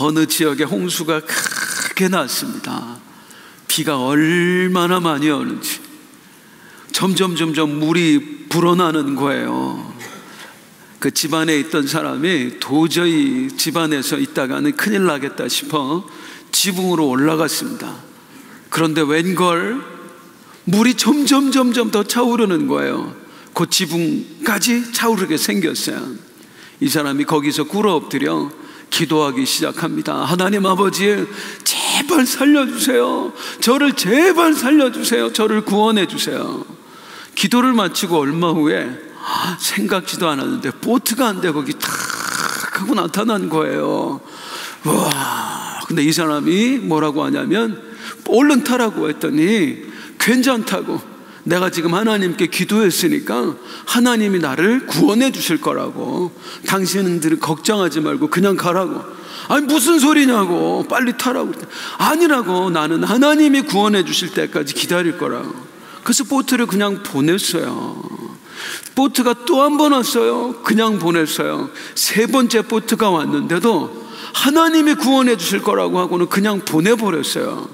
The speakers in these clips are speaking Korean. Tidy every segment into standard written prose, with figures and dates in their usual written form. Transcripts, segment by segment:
어느 지역에 홍수가 크게 났습니다. 비가 얼마나 많이 오는지 점점 물이 불어나는 거예요. 그 집안에 있던 사람이 도저히 집안에서 있다가는 큰일 나겠다 싶어 지붕으로 올라갔습니다. 그런데 웬걸 물이 점점 더 차오르는 거예요. 그 지붕까지 차오르게 생겼어요. 이 사람이 거기서 꿇어 엎드려 기도하기 시작합니다. 하나님 아버지, 제발 살려주세요. 저를 제발 살려주세요. 저를 구원해 주세요. 기도를 마치고 얼마 후에 생각지도 않았는데 보트가 한 대 거기 탁 하고 나타난 거예요. 와, 근데 이 사람이 뭐라고 하냐면 얼른 타라고 했더니 괜찮다고, 내가 지금 하나님께 기도했으니까 하나님이 나를 구원해 주실 거라고, 당신들은 걱정하지 말고 그냥 가라고. 아니 무슨 소리냐고, 빨리 타라고. 아니라고, 나는 하나님이 구원해 주실 때까지 기다릴 거라고. 그래서 보트를 그냥 보냈어요. 보트가 또 한 번 왔어요. 그냥 보냈어요. 세 번째 보트가 왔는데도 하나님이 구원해 주실 거라고 하고는 그냥 보내버렸어요.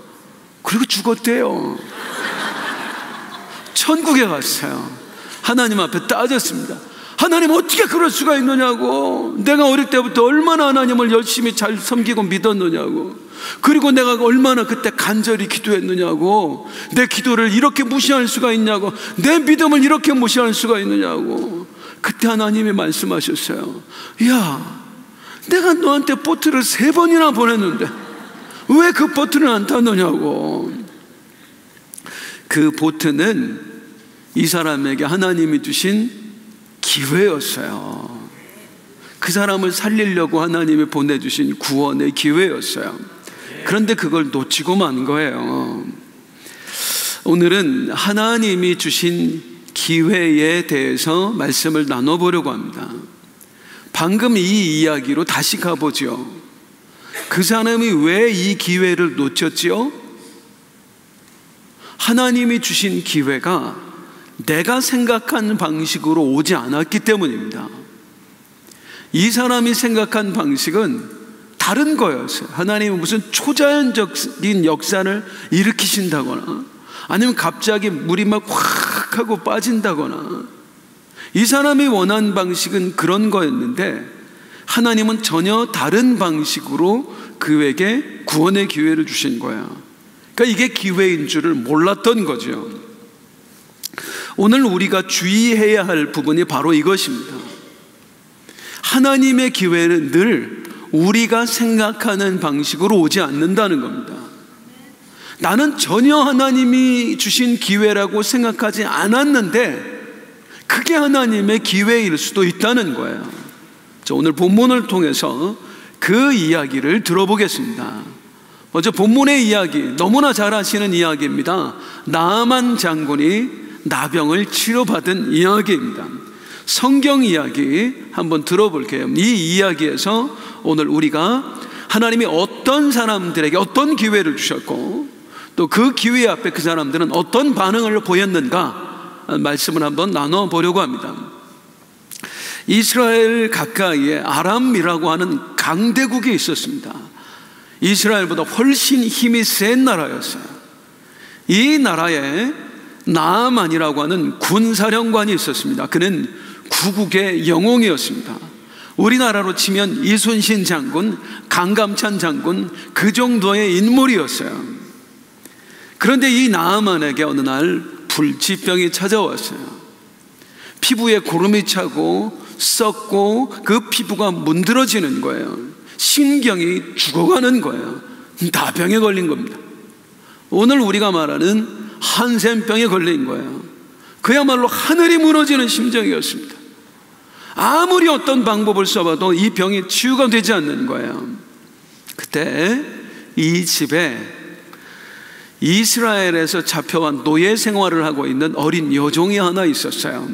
그리고 죽었대요. 천국에 갔어요. 하나님 앞에 따졌습니다. 하나님 어떻게 그럴 수가 있느냐고. 내가 어릴 때부터 얼마나 하나님을 열심히 잘 섬기고 믿었느냐고. 그리고 내가 얼마나 그때 간절히 기도했느냐고. 내 기도를 이렇게 무시할 수가 있냐고. 내 믿음을 이렇게 무시할 수가 있느냐고. 그때 하나님이 말씀하셨어요. 야, 내가 너한테 보트를 3번이나 보냈는데 왜 그 보트를 안 탔느냐고. 그 보트는 이 사람에게 하나님이 주신 기회였어요. 그 사람을 살리려고 하나님이 보내주신 구원의 기회였어요. 그런데 그걸 놓치고 만 거예요. 오늘은 하나님이 주신 기회에 대해서 말씀을 나눠보려고 합니다. 방금 이 이야기로 다시 가보죠. 그 사람이 왜 이 기회를 놓쳤지요? 하나님이 주신 기회가 내가 생각한 방식으로 오지 않았기 때문입니다. 이 사람이 생각한 방식은 다른 거였어요. 하나님은 무슨 초자연적인 역사를 일으키신다거나 아니면 갑자기 물이 막 확 하고 빠진다거나, 이 사람이 원한 방식은 그런 거였는데 하나님은 전혀 다른 방식으로 그에게 구원의 기회를 주신 거예요. 그러니까 이게 기회인 줄을 몰랐던 거죠. 오늘 우리가 주의해야 할 부분이 바로 이것입니다. 하나님의 기회는 늘 우리가 생각하는 방식으로 오지 않는다는 겁니다. 나는 전혀 하나님이 주신 기회라고 생각하지 않았는데 그게 하나님의 기회일 수도 있다는 거예요. 오늘 본문을 통해서 그 이야기를 들어보겠습니다. 먼저 본문의 이야기, 너무나 잘 아시는 이야기입니다. 나아만 장군이 나병을 치료받은 이야기입니다. 성경 이야기 한번 들어볼게요. 이 이야기에서 오늘 우리가 하나님이 어떤 사람들에게 어떤 기회를 주셨고 또 그 기회 앞에 그 사람들은 어떤 반응을 보였는가 말씀을 한번 나눠보려고 합니다. 이스라엘 가까이에 아람이라고 하는 강대국이 있었습니다. 이스라엘보다 훨씬 힘이 센 나라였어요. 이 나라에 나아만이라고 하는 군사령관이 있었습니다. 그는 구국의 영웅이었습니다. 우리나라로 치면 이순신 장군, 강감찬 장군, 그 정도의 인물이었어요. 그런데 이 나아만에게 어느 날 불치병이 찾아왔어요. 피부에 고름이 차고 썩고 그 피부가 문드러지는 거예요. 신경이 죽어가는 거예요. 나병에 걸린 겁니다. 오늘 우리가 말하는 한센병에 걸린 거예요. 그야말로 하늘이 무너지는 심정이었습니다. 아무리 어떤 방법을 써봐도 이 병이 치유가 되지 않는 거예요. 그때 이 집에 이스라엘에서 잡혀온 노예 생활을 하고 있는 어린 여종이 하나 있었어요.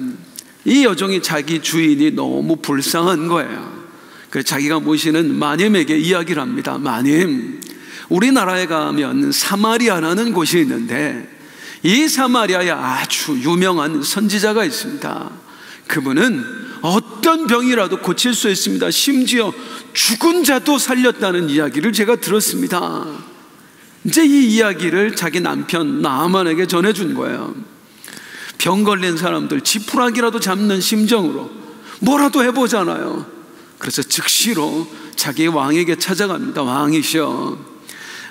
이 여종이 자기 주인이 너무 불쌍한 거예요. 그래서 자기가 모시는 마님에게 이야기를 합니다. 마님, 우리나라에 가면 사마리아라는 곳이 있는데 이 사마리아에 아주 유명한 선지자가 있습니다. 그분은 어떤 병이라도 고칠 수 있습니다. 심지어 죽은 자도 살렸다는 이야기를 제가 들었습니다. 이제 이 이야기를 자기 남편 나아만에게 전해준 거예요. 병 걸린 사람들 지푸라기라도 잡는 심정으로 뭐라도 해보잖아요. 그래서 즉시로 자기 왕에게 찾아갑니다. 왕이시여,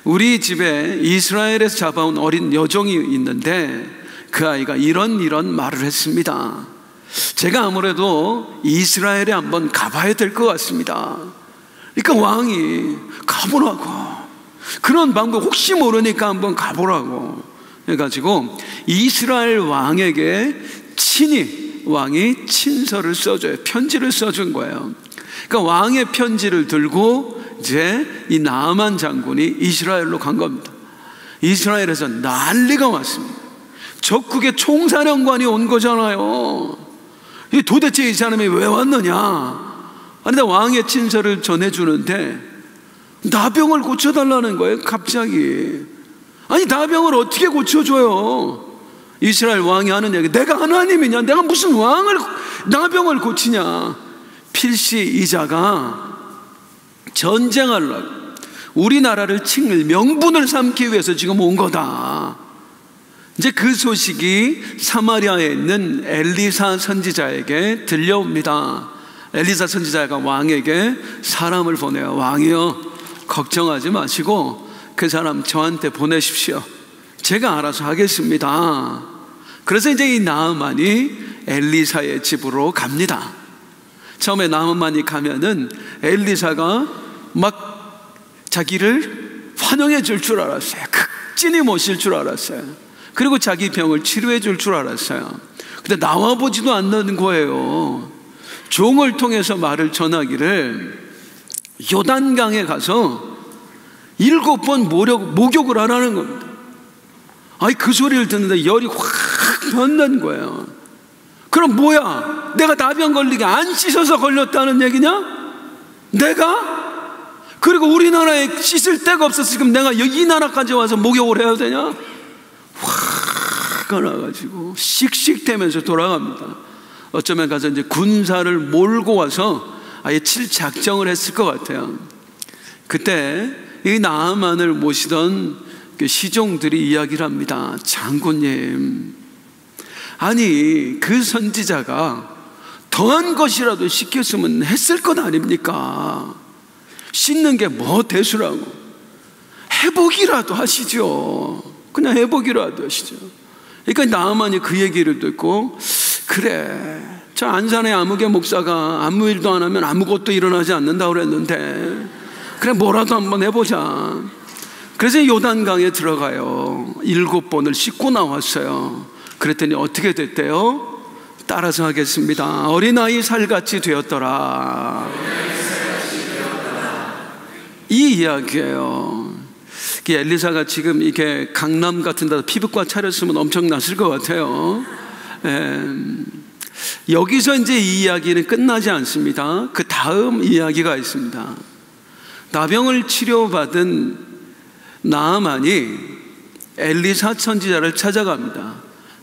우리 집에 이스라엘에서 잡아온 어린 여종이 있는데 그 아이가 이런 말을 했습니다. 제가 아무래도 이스라엘에 한번 가봐야 될 것 같습니다. 그러니까 왕이 가보라고, 그런 방법 혹시 모르니까 한번 가보라고 해가지고 이스라엘 왕에게 친히 왕이 친서를 써줘요. 편지를 써준 거예요. 그러니까 왕의 편지를 들고 이제 이 나아만 장군이 이스라엘로 간 겁니다. 이스라엘에서 난리가 왔습니다. 적국의 총사령관이 온 거잖아요. 도대체 이 사람이 왜 왔느냐? 아니, 나 왕의 친서를 전해주는데 나병을 고쳐달라는 거예요, 갑자기. 아니, 나병을 어떻게 고쳐줘요? 이스라엘 왕이 하는 얘기, 내가 하나님이냐? 내가 무슨 나병을 고치냐? 필시 이자가 전쟁하려고 우리나라를 칭을 명분을 삼기 위해서 지금 온 거다. 이제 그 소식이 사마리아에 있는 엘리사 선지자에게 들려옵니다. 엘리사 선지자가 왕에게 사람을 보내요. 왕이여, 걱정하지 마시고 그 사람 저한테 보내십시오. 제가 알아서 하겠습니다. 그래서 이제 이 나아만이 엘리사의 집으로 갑니다. 처음에 나아만이 가면은 엘리사가 막 자기를 환영해 줄 줄 알았어요. 극진히 모실 줄 알았어요. 그리고 자기 병을 치료해 줄 줄 알았어요. 근데 나와보지도 않는 거예요. 종을 통해서 말을 전하기를 요단강에 가서 7번 목욕을 하라는 겁니다. 아니, 그 소리를 듣는데 열이 확 변는 거예요. 그럼 뭐야? 내가 나병 걸리게 안 씻어서 걸렸다는 얘기냐? 내가? 그리고 우리나라에 씻을 데가 없어서 지금 내가 이 나라까지 와서 목욕을 해야 되냐? 화가 나가지고 씩씩대면서 돌아갑니다. 어쩌면 가서 이제 군사를 몰고 와서 아예 칠 작정을 했을 것 같아요. 그때 이 나아만을 모시던 그 시종들이 이야기를 합니다. 장군님, 아니 그 선지자가 더한 것이라도 시켰으면 했을 것 아닙니까? 씻는 게 뭐 대수라고. 회복이라도 하시죠. 그냥 회복이라도 하시죠. 그러니까 나아만이 그 얘기를 듣고, 그래, 저 안산의 아무개 목사가 아무 일도 안 하면 아무것도 일어나지 않는다고 그랬는데, 그래 뭐라도 한번 해보자. 그래서 요단강에 들어가요. 7번을 씻고 나왔어요. 그랬더니 어떻게 됐대요? 따라서 하겠습니다. 어린아이 살같이 되었더라. 이 이야기예요. 엘리사가 지금 이게 강남 같은 데서 피부과 차렸으면 엄청났을 것 같아요. 여기서 이제 이 이야기는 끝나지 않습니다. 그 다음 이야기가 있습니다. 나병을 치료받은 나아만이 엘리사 선지자를 찾아갑니다.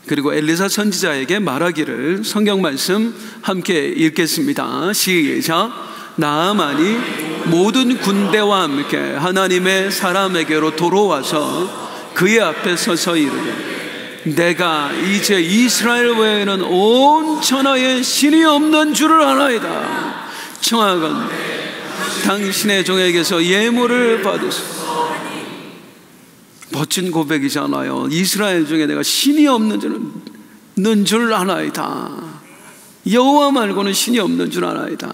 그리고 엘리사 선지자에게 말하기를, 성경 말씀 함께 읽겠습니다. 시작. 나아만이 모든 군대와 함께 하나님의 사람에게로 돌아와서 그의 앞에 서서 이르되, 내가 이제 이스라엘 외에는 온 천하에 신이 없는 줄을 아나이다. 청하건대 당신의 종에게서 예물을 받으소서. 멋진 고백이잖아요. 이스라엘 중에 내가 신이 없는 줄 아나이다. 여호와 말고는 신이 없는 줄 아나이다.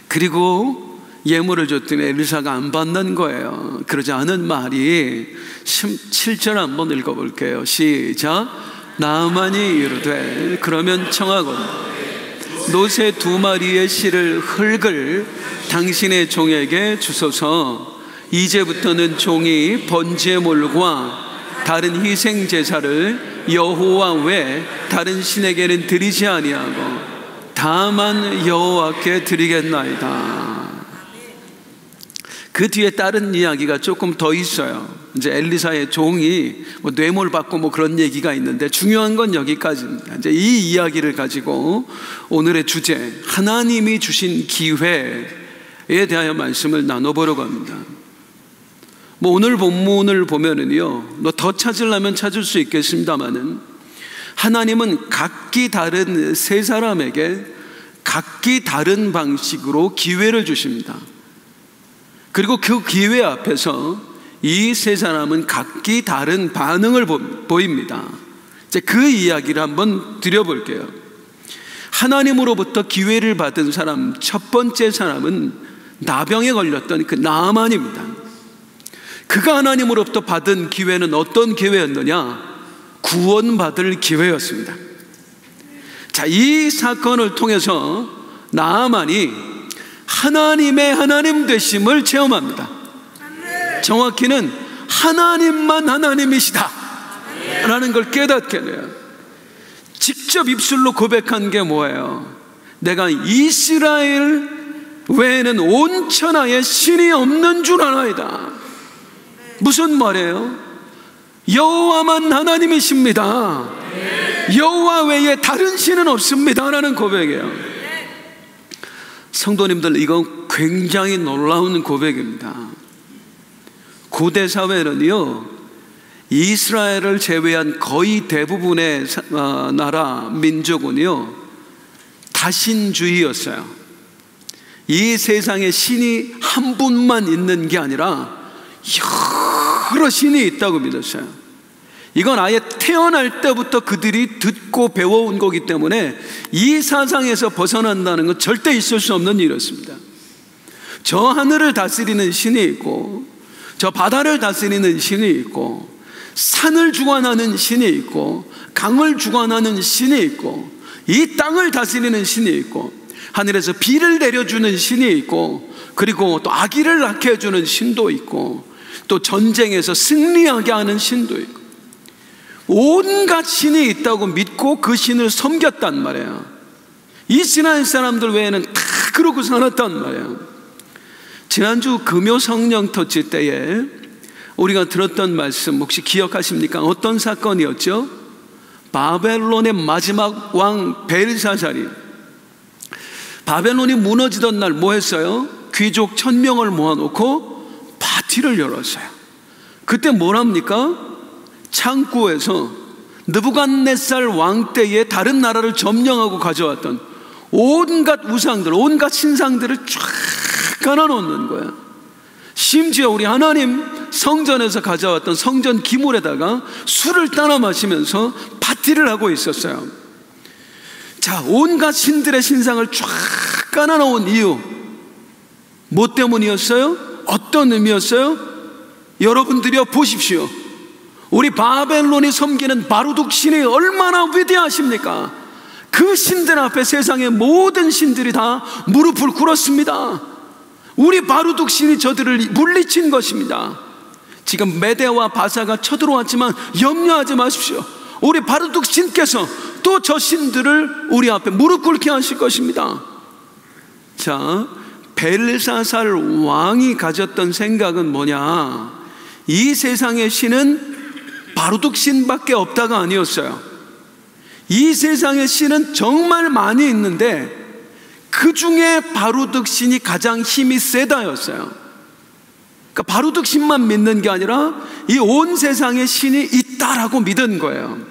그리고 예물을 줬더니 엘리사가 안 받는 거예요. 그러지 않은 말이 7절 한번 읽어볼게요. 시작. 나아만이 이르되, 그러면 청하건대 노새 2마리의 실을 흙을 당신의 종에게 주소서. 이제부터는 종이 번제물과 다른 희생 제사를 여호와 외 다른 신에게는 드리지 아니하고 다만 여호와께 드리겠나이다. 그 뒤에 다른 이야기가 조금 더 있어요. 이제 엘리사의 종이 뇌물 받고 그런 얘기가 있는데, 중요한 건 여기까지입니다. 이제 이 이야기를 가지고 오늘의 주제, 하나님이 주신 기회에 대하여 말씀을 나눠보려고 합니다. 오늘 본문을 보면은요, 더 찾으려면 찾을 수 있겠습니다만은, 하나님은 각기 다른 세 사람에게 각기 다른 방식으로 기회를 주십니다. 그리고 그 기회 앞에서 이 세 사람은 각기 다른 반응을 보입니다. 이제 그 이야기를 한번 드려볼게요. 하나님으로부터 기회를 받은 사람, 첫 번째 사람은 나병에 걸렸던 그 나아만입니다. 그가 하나님으로부터 받은 기회는 어떤 기회였느냐? 구원받을 기회였습니다. 자, 이 사건을 통해서 나아만이 하나님의 하나님 되심을 체험합니다. 정확히는 하나님만 하나님이시다 라는 걸 깨닫게 돼요. 직접 입술로 고백한 게 뭐예요? 내가 이스라엘 외에는 온 천하에 신이 없는 줄 아나이다. 무슨 말이에요? 여호와만 하나님이십니다. 여호와 외에 다른 신은 없습니다 라는 고백이에요. 성도님들, 이건 굉장히 놀라운 고백입니다. 고대 사회는요, 이스라엘을 제외한 거의 대부분의 나라 민족은요, 다신주의였어요. 이 세상에 신이 한 분만 있는 게 아니라 여러 신이 있다고 믿었어요. 이건 아예 태어날 때부터 그들이 듣고 배워온 거기 때문에 이 사상에서 벗어난다는 건 절대 있을 수 없는 일이었습니다. 저 하늘을 다스리는 신이 있고, 저 바다를 다스리는 신이 있고, 산을 주관하는 신이 있고, 강을 주관하는 신이 있고, 이 땅을 다스리는 신이 있고, 하늘에서 비를 내려주는 신이 있고, 그리고 또 아기를 낳게 해주는 신도 있고, 또 전쟁에서 승리하게 하는 신도 있고, 온갖 신이 있다고 믿고 그 신을 섬겼단 말이에요. 이스라엘 사람들 외에는 다 그러고 살았단 말이에요. 지난주 금요 성령 터치 때에 우리가 들었던 말씀 혹시 기억하십니까? 어떤 사건이었죠? 바벨론의 마지막 왕 벨사살이, 바벨론이 무너지던 날 뭐 했어요? 귀족 1000명을 모아놓고 파티를 열었어요. 그때 뭐랍니까? 창고에서 느부갓네살 왕 때에 다른 나라를 점령하고 가져왔던 온갖 우상들, 온갖 신상들을 쫙 깔아놓는 거야. 심지어 우리 하나님 성전에서 가져왔던 성전 기물에다가 술을 따라 마시면서 파티를 하고 있었어요. 자, 온갖 신들의 신상을 쫙 깔아놓은 이유, 뭐 때문이었어요? 어떤 의미였어요? 여러분들이요, 보십시오. 우리 바벨론이 섬기는 바루둑 신이 얼마나 위대하십니까? 그 신들 앞에 세상의 모든 신들이 다 무릎을 꿇었습니다. 우리 바루둑 신이 저들을 물리친 것입니다. 지금 메대와 바사가 쳐들어왔지만 염려하지 마십시오. 우리 바루둑 신께서 또 저 신들을 우리 앞에 무릎 꿇게 하실 것입니다. 자, 벨사살 왕이 가졌던 생각은 뭐냐? 이 세상의 신은 바루둑 신밖에 없다가 아니었어요. 이 세상의 신은 정말 많이 있는데 그 중에 바루둑 신이 가장 힘이 세다였어요. 그러니까 바루둑 신만 믿는 게 아니라 이 온 세상에 신이 있다라고 믿은 거예요.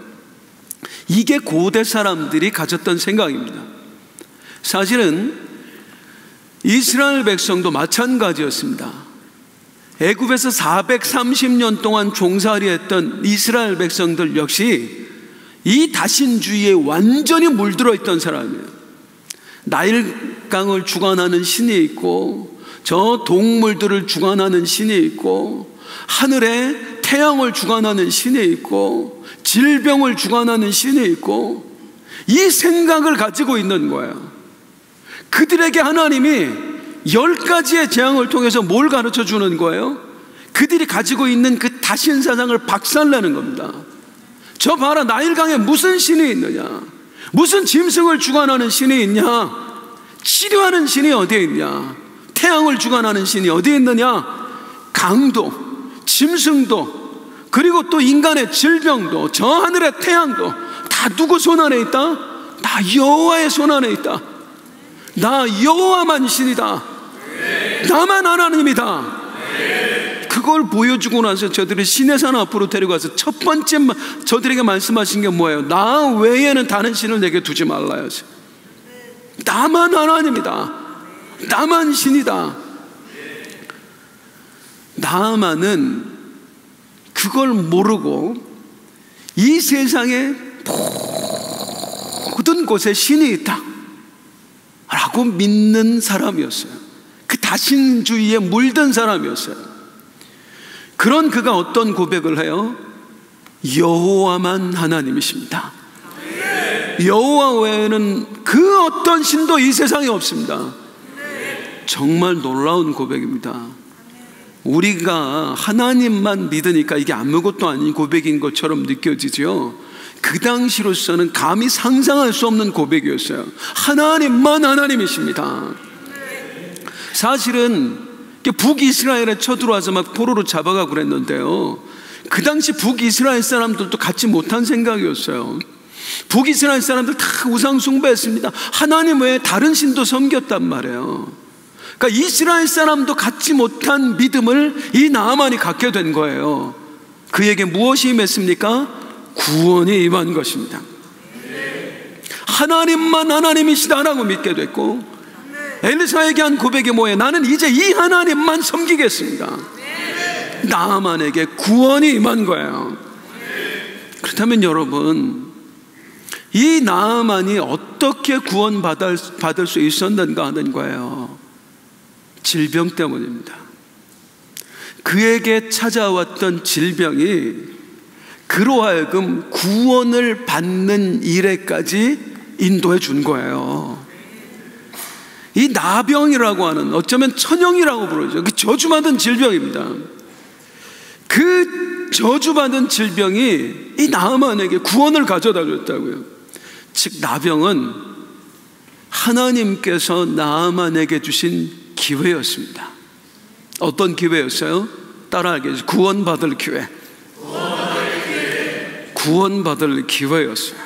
이게 고대 사람들이 가졌던 생각입니다. 사실은 이스라엘 백성도 마찬가지였습니다. 애굽에서 430년 동안 종살이 했던 이스라엘 백성들 역시 이 다신주의에 완전히 물들어 있던 사람이에요. 나일강을 주관하는 신이 있고, 저 동물들을 주관하는 신이 있고, 하늘에 태양을 주관하는 신이 있고, 질병을 주관하는 신이 있고, 이 생각을 가지고 있는 거예요. 그들에게 하나님이 10가지의 재앙을 통해서 뭘 가르쳐 주는 거예요? 그들이 가지고 있는 그 다신사상을 박살내는 겁니다. 저 봐라, 나일강에 무슨 신이 있느냐? 무슨 짐승을 주관하는 신이 있냐? 치료하는 신이 어디에 있냐? 태양을 주관하는 신이 어디에 있느냐? 강도, 짐승도, 그리고 또 인간의 질병도, 저 하늘의 태양도 다 누구 손 안에 있다? 다 여호와의 손 안에 있다. 나 여호와만 신이다. 나만 하나님이다. 그걸 보여주고 나서 저들이 시내산 앞으로 데려가서 첫 번째 저들에게 말씀하신 게 뭐예요? 나 외에는 다른 신을 내게 두지 말라요. 나만 하나님이다. 나만 신이다. 나만은 그걸 모르고 이 세상에 모든 곳에 신이 있다 라고 믿는 사람이었어요. 그 다신주의에 물든 사람이었어요. 그런 그가 어떤 고백을 해요? 여호와만 하나님이십니다. 여호와 외에는 그 어떤 신도 이 세상에 없습니다. 정말 놀라운 고백입니다. 우리가 하나님만 믿으니까 이게 아무것도 아닌 고백인 것처럼 느껴지죠. 그 당시로서는 감히 상상할 수 없는 고백이었어요. 하나님만 하나님이십니다. 사실은 북이스라엘에 쳐들어와서 막 포로로 잡아가고 그랬는데요, 그 당시 북이스라엘 사람들도 갖지 못한 생각이었어요. 북이스라엘 사람들 다 우상 숭배했습니다. 하나님 외에 다른 신도 섬겼단 말이에요. 그러니까 이스라엘 사람도 갖지 못한 믿음을 이 나아만이 갖게 된 거예요. 그에게 무엇이 임했습니까? 구원이 임한 것입니다. 하나님만 하나님이시다라고 믿게 됐고, 엘리사에게 한 고백이 뭐예요? 나는 이제 이 하나님만 섬기겠습니다. 나아만에게 구원이 임한 거예요. 그렇다면 여러분, 이 나아만이 어떻게 구원받을 수 있었는가 하는 거예요. 질병 때문입니다. 그에게 찾아왔던 질병이 그로 하여금 구원을 받는 일에까지 인도해 준 거예요. 이 나병이라고 하는, 어쩌면 천형이라고 부르죠. 그 저주받은 질병입니다. 그 저주받은 질병이 이 나아만에게 구원을 가져다 줬다고요. 즉 나병은 하나님께서 나아만에게 주신 기회였습니다. 어떤 기회였어요? 따라하겠습니다. 구원받을 기회. 구원받을 기회였어요.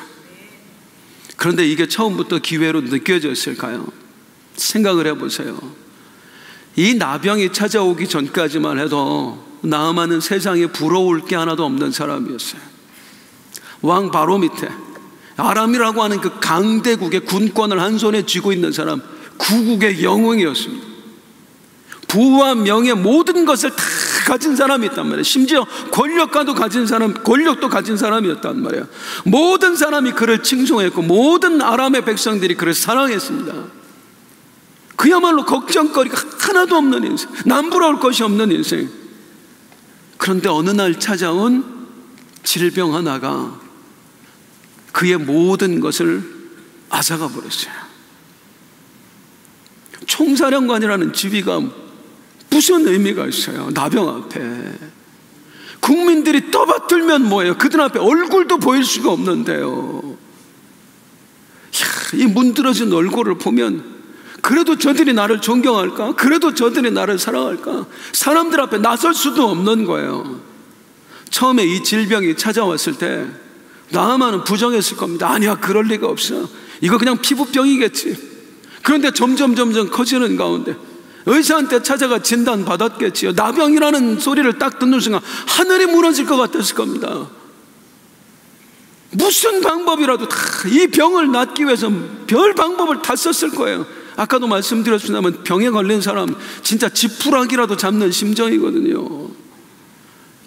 그런데 이게 처음부터 기회로 느껴졌을까요? 생각을 해보세요. 이 나병이 찾아오기 전까지만 해도 나아만은 세상에 부러울 게 하나도 없는 사람이었어요. 왕 바로 밑에 아람이라고 하는 그 강대국의 군권을 한 손에 쥐고 있는 사람, 구국의 영웅이었습니다. 부와 명예 모든 것을 다 가진 사람이 있단 말이에요. 심지어 권력도 가진 사람이었단 말이에요. 모든 사람이 그를 칭송했고 모든 아람의 백성들이 그를 사랑했습니다. 그야말로 걱정거리가 하나도 없는 인생, 남부러울 것이 없는 인생. 그런데 어느 날 찾아온 질병 하나가 그의 모든 것을 앗아가 버렸어요. 총사령관이라는 지위가 무슨 의미가 있어요? 나병 앞에 국민들이 떠받들면 뭐예요? 그들 앞에 얼굴도 보일 수가 없는데요. 이 문드러진 얼굴을 보면 그래도 저들이 나를 존경할까? 그래도 저들이 나를 사랑할까? 사람들 앞에 나설 수도 없는 거예요. 처음에 이 질병이 찾아왔을 때 나아만은 부정했을 겁니다. 아니야, 그럴 리가 없어. 이거 그냥 피부병이겠지. 그런데 점점 커지는 가운데 의사한테 찾아가 진단 받았겠지요. 나병이라는 소리를 딱 듣는 순간 하늘이 무너질 것 같았을 겁니다. 무슨 방법이라도 다 이 병을 낫기 위해서 별 방법을 다 썼을 거예요. 아까도 말씀드렸습니다만 병에 걸린 사람 진짜 지푸라기라도 잡는 심정이거든요.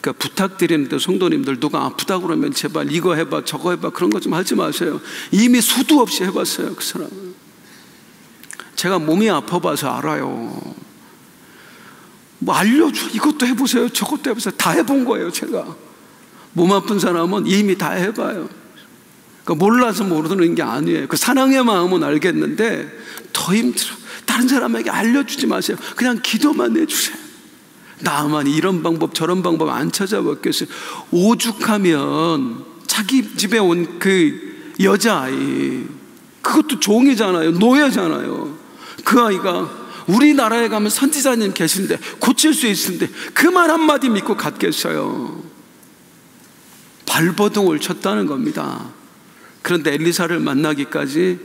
그러니까 부탁드리는데 성도님들, 누가 아프다 그러면 제발 이거 해봐 저거 해봐 그런 거 좀 하지 마세요. 이미 수도 없이 해봤어요. 그 사람은. 제가 몸이 아파봐서 알아요. 뭐 알려줘, 이것도 해보세요 저것도 해보세요. 다 해본 거예요. 제가 몸 아픈 사람은 이미 다 해봐요. 그러니까 몰라서 모르는 게 아니에요. 그 사랑의 마음은 알겠는데 더 힘들어. 다른 사람에게 알려주지 마세요. 그냥 기도만 해주세요. 나만이 이런 방법 저런 방법 안 찾아봤겠어요. 오죽하면 자기 집에 온 그 여자아이, 그것도 종이잖아요. 노예잖아요. 그 아이가 우리나라에 가면 선지자님 계신데 고칠 수 있는데 그 말 한마디 믿고 갔겠어요? 발버둥을 쳤다는 겁니다. 그런데 엘리사를 만나기까지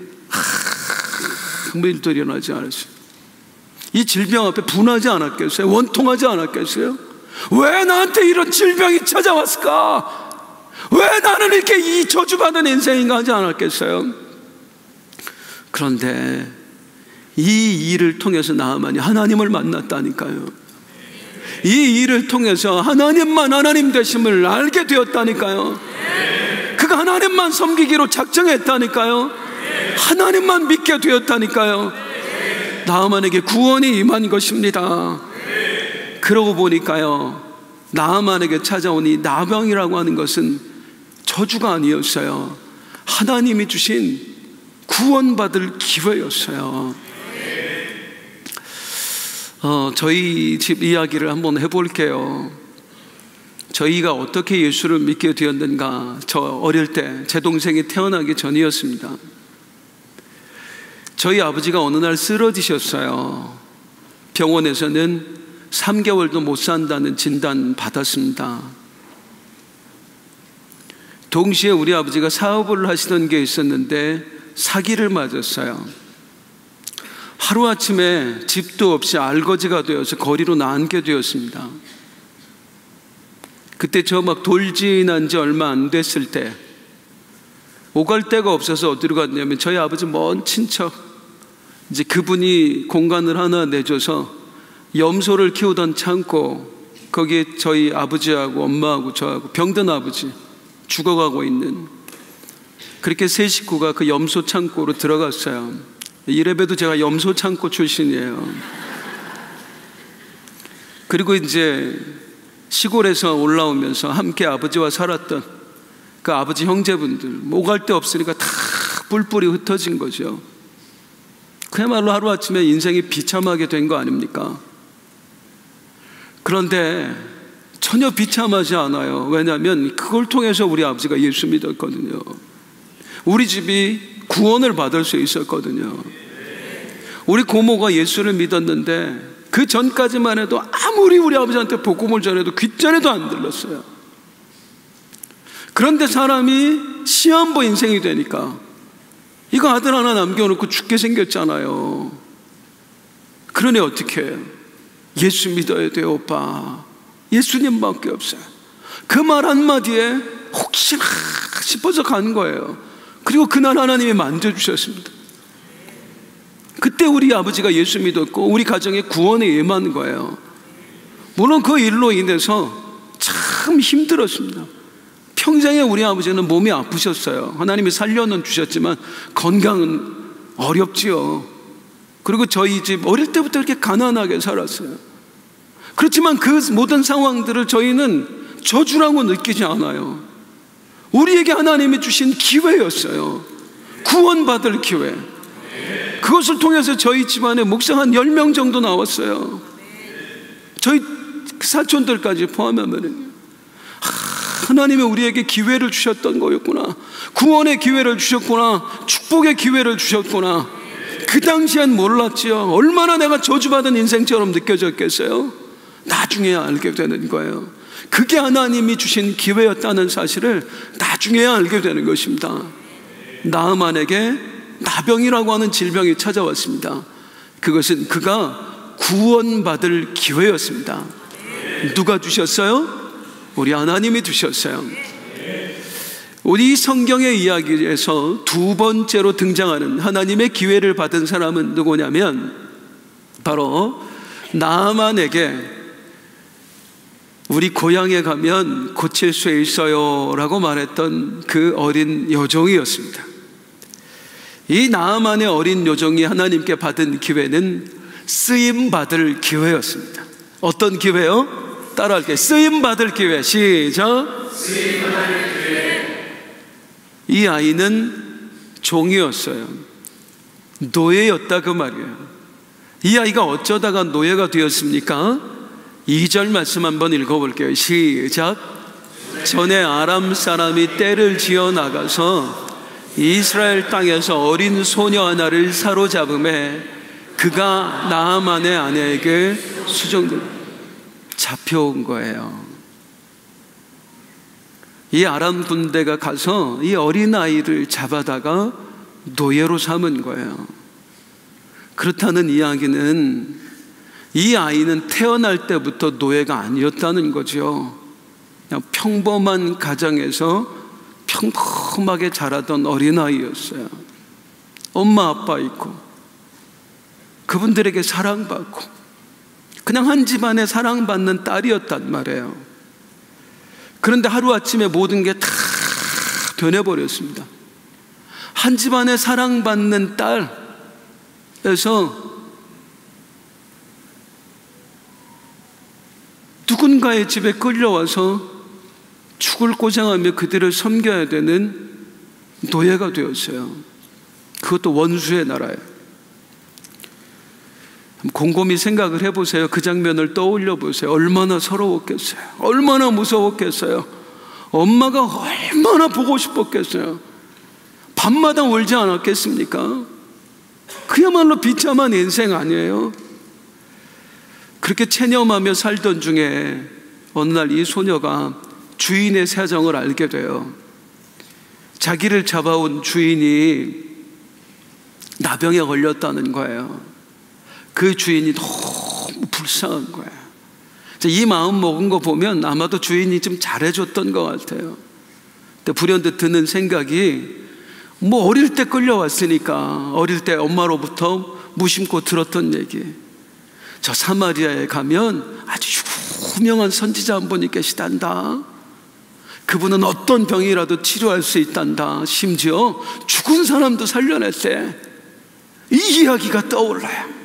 아무 일도 일어나지 않았어요. 이 질병 앞에 분하지 않았겠어요? 원통하지 않았겠어요? 왜 나한테 이런 질병이 찾아왔을까? 왜 나는 이렇게 이 저주받은 인생인가 하지 않았겠어요? 그런데 이 일을 통해서 나아만이 하나님을 만났다니까요. 이 일을 통해서 하나님만 하나님 되심을 알게 되었다니까요. 그가 하나님만 섬기기로 작정했다니까요. 하나님만 믿게 되었다니까요. 나아만에게 구원이 임한 것입니다. 그러고 보니까요, 나아만에게 찾아온 이 나병이라고 하는 것은 저주가 아니었어요. 하나님이 주신 구원받을 기회였어요. 저희 집 이야기를 한번 해볼게요. 저희가 어떻게 예수를 믿게 되었는가. 저 어릴 때 제 동생이 태어나기 전이었습니다. 저희 아버지가 어느 날 쓰러지셨어요. 병원에서는 3개월도 못 산다는 진단 받았습니다. 동시에 우리 아버지가 사업을 하시던 게 있었는데 사기를 맞았어요. 하루아침에 집도 없이 알거지가 되어서 거리로 나앉게 되었습니다. 그때 저 막 돌진한 지 얼마 안 됐을 때 오갈 데가 없어서 어디로 갔냐면 저희 아버지 먼 친척, 이제 그분이 공간을 하나 내줘서 염소를 키우던 창고, 거기에 저희 아버지하고 엄마하고 저하고 병든 아버지 죽어가고 있는, 그렇게 세 식구가 그 염소 창고로 들어갔어요. 이래봬도 제가 염소 창고 출신이에요. 그리고 이제 시골에서 올라오면서 함께 아버지와 살았던 그 아버지 형제분들 오갈 데 없으니까 다 뿔뿔이 흩어진 거죠. 그야말로 하루아침에 인생이 비참하게 된 거 아닙니까? 그런데 전혀 비참하지 않아요. 왜냐하면 그걸 통해서 우리 아버지가 예수 믿었거든요. 우리 집이 구원을 받을 수 있었거든요. 우리 고모가 예수를 믿었는데 그 전까지만 해도 아무리 우리 아버지한테 복음을 전해도 귓전에도 안 들렸어요. 그런데 사람이 시한부 인생이 되니까 이거 아들 하나 남겨놓고 죽게 생겼잖아요. 그러니 어떻게 해요? 예수 믿어야 돼요, 오빠. 예수님밖에 없어요. 그 말 한마디에 혹시나 싶어서 간 거예요. 그리고 그날 하나님이 만져주셨습니다. 그때 우리 아버지가 예수 믿었고 우리 가정에 구원에 임한 거예요. 물론 그 일로 인해서 참 힘들었습니다. 평생에 우리 아버지는 몸이 아프셨어요. 하나님이 살려는 주셨지만 건강은 어렵지요. 그리고 저희 집 어릴 때부터 이렇게 가난하게 살았어요. 그렇지만 그 모든 상황들을 저희는 저주라고 느끼지 않아요. 우리에게 하나님이 주신 기회였어요. 구원받을 기회. 그것을 통해서 저희 집안에 목사 한 10명 정도 나왔어요. 저희 사촌들까지 포함하면 하나님이 우리에게 기회를 주셨던 거였구나. 구원의 기회를 주셨구나. 축복의 기회를 주셨구나. 그 당시엔 몰랐지요. 얼마나 내가 저주받은 인생처럼 느껴졌겠어요? 나중에야 알게 되는 거예요. 그게 하나님이 주신 기회였다는 사실을 나중에야 알게 되는 것입니다. 나아만에게 나병이라고 하는 질병이 찾아왔습니다. 그것은 그가 구원받을 기회였습니다. 누가 주셨어요? 우리 하나님이 주셨어요. 우리 성경의 이야기에서 두 번째로 등장하는 하나님의 기회를 받은 사람은 누구냐면 바로 나아만에게 우리 고향에 가면 고칠 수 있어요 라고 말했던 그 어린 여종이었습니다. 이 나아만의 어린 여종이 하나님께 받은 기회는 쓰임받을 기회였습니다. 어떤 기회요? 따라할게요. 쓰임받을 기회. 시작. 쓰임받을 기회. 이 아이는 종이었어요. 노예였다 그 말이에요. 이 아이가 어쩌다가 노예가 되었습니까? 2절 말씀 한번 읽어볼게요. 시작. 전에 아람 사람이 떼를 지어 나가서 이스라엘 땅에서 어린 소녀 하나를 사로잡음에 그가 나아만의 아내에게 수정들 잡혀온 거예요. 이 아람 군대가 가서 이 어린아이를 잡아다가 노예로 삼은 거예요. 그렇다는 이야기는 이 아이는 태어날 때부터 노예가 아니었다는 거죠. 그냥 평범한 가정에서 평범하게 자라던 어린아이였어요. 엄마 아빠 있고 그분들에게 사랑받고 그냥 한 집안에 사랑받는 딸이었단 말이에요. 그런데 하루아침에 모든 게 다 변해버렸습니다. 한 집안에 사랑받는 딸에서 누군가의 집에 끌려와서 죽을 고생하며 그들을 섬겨야 되는 노예가 되었어요. 그것도 원수의 나라에. 곰곰이 생각을 해보세요. 그 장면을 떠올려 보세요. 얼마나 서러웠겠어요. 얼마나 무서웠겠어요. 엄마가 얼마나 보고 싶었겠어요. 밤마다 울지 않았겠습니까? 그야말로 비참한 인생 아니에요? 그렇게 체념하며 살던 중에 어느 날 이 소녀가 주인의 사정을 알게 돼요. 자기를 잡아온 주인이 나병에 걸렸다는 거예요. 그 주인이 너무 불쌍한 거예요. 이 마음 먹은 거 보면 아마도 주인이 좀 잘해줬던 것 같아요. 근데 불현듯 드는 생각이 뭐 어릴 때 끌려왔으니까 어릴 때 엄마로부터 무심코 들었던 얘기, 저 사마리아에 가면 아주 유명한 선지자 한 분이 계시단다. 그분은 어떤 병이라도 치료할 수 있단다. 심지어 죽은 사람도 살려냈대. 이 이야기가 떠올라요.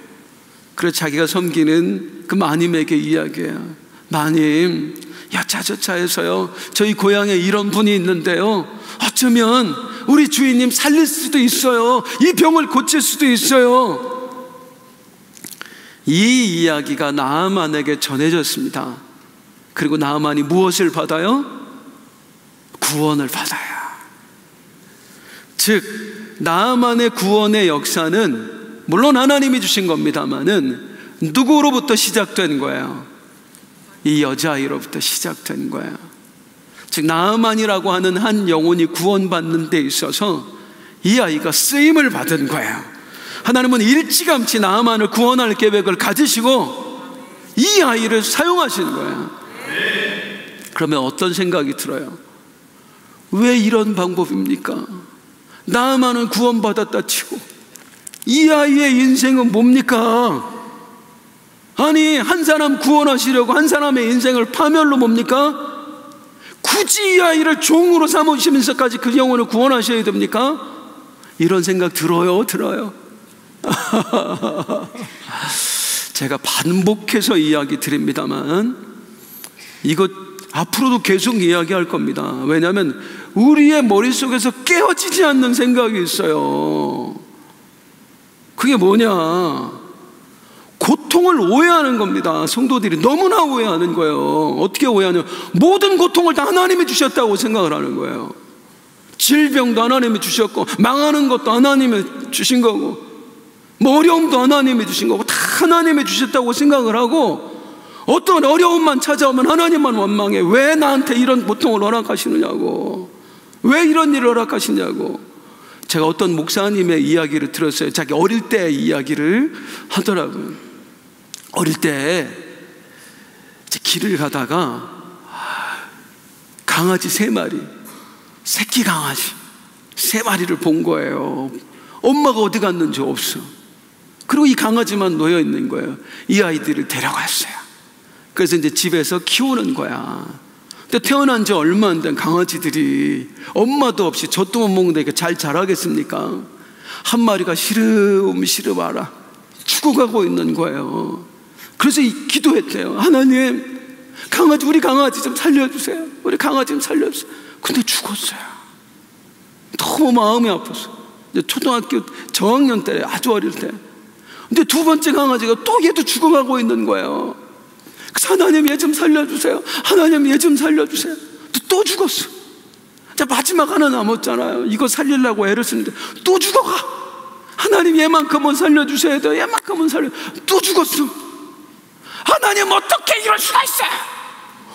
그래서 자기가 섬기는 그 마님에게 이야기해요. 마님, 여차저차해서요 저희 고향에 이런 분이 있는데요 어쩌면 우리 주인님 살릴 수도 있어요. 이 병을 고칠 수도 있어요. 이 이야기가 나아만에게 전해졌습니다. 그리고 나아만이 무엇을 받아요? 구원을 받아요. 즉 나아만의 구원의 역사는 물론 하나님이 주신 겁니다만은 누구로부터 시작된 거예요? 이 여자아이로부터 시작된 거예요. 즉 나아만이라고 하는 한 영혼이 구원받는 데 있어서 이 아이가 쓰임을 받은 거예요. 하나님은 일찌감치 나아만을 구원할 계획을 가지시고 이 아이를 사용하시는 거예요. 그러면 어떤 생각이 들어요? 왜 이런 방법입니까? 나아만은 구원받았다 치고 이 아이의 인생은 뭡니까? 아니 한 사람 구원하시려고 한 사람의 인생을 파멸로 뭡니까? 굳이 이 아이를 종으로 삼으시면서까지 그 영혼을 구원하셔야 됩니까? 이런 생각 들어요? 제가 반복해서 이야기 드립니다만 이거 앞으로도 계속 이야기할 겁니다. 왜냐하면 우리의 머릿속에서 깨어지지 않는 생각이 있어요. 그게 뭐냐? 고통을 오해하는 겁니다. 성도들이 너무나 오해하는 거예요. 어떻게 오해하냐? 모든 고통을 다 하나님이 주셨다고 생각을 하는 거예요. 질병도 하나님이 주셨고 망하는 것도 하나님이 주신 거고 뭐 어려움도 하나님이 주신 거고 다 하나님이 주셨다고 생각을 하고 어떤 어려움만 찾아오면 하나님만 원망해. 왜 나한테 이런 고통을 허락하시느냐고, 왜 이런 일을 허락하시냐고. 제가 어떤 목사님의 이야기를 들었어요. 자기 어릴 때 이야기를 하더라고요. 어릴 때 길을 가다가 강아지 3마리, 새끼 강아지 3마리를 본 거예요. 엄마가 어디 갔는지 없어. 그리고 이 강아지만 놓여 있는 거예요. 이 아이들을 데려갔어요. 그래서 이제 집에서 키우는 거야. 근데 태어난 지 얼마 안 된 강아지들이 엄마도 없이 젖도 못 먹는데 잘 자라겠습니까? 한 마리가 시름시름 알아 죽어가고 있는 거예요. 그래서 기도했대요. 하나님, 우리 강아지 좀 살려주세요. 우리 강아지 좀 살려주세요. 근데 죽었어요. 너무 마음이 아팠어. 이제 초등학교 저학년 때, 아주 어릴 때. 근데 2번째 강아지가 또 얘도 죽어가고 있는 거예요. 하나님 얘 좀 살려주세요. 하나님 얘 좀 살려주세요. 또 죽었어. 자, 마지막 하나 남았잖아요. 이거 살리려고 애를 쓰는데 또 죽어가. 하나님 얘만큼은 살려주셔야 돼요. 얘만큼은 또 죽었어. 하나님 어떻게 이럴 수가 있어요?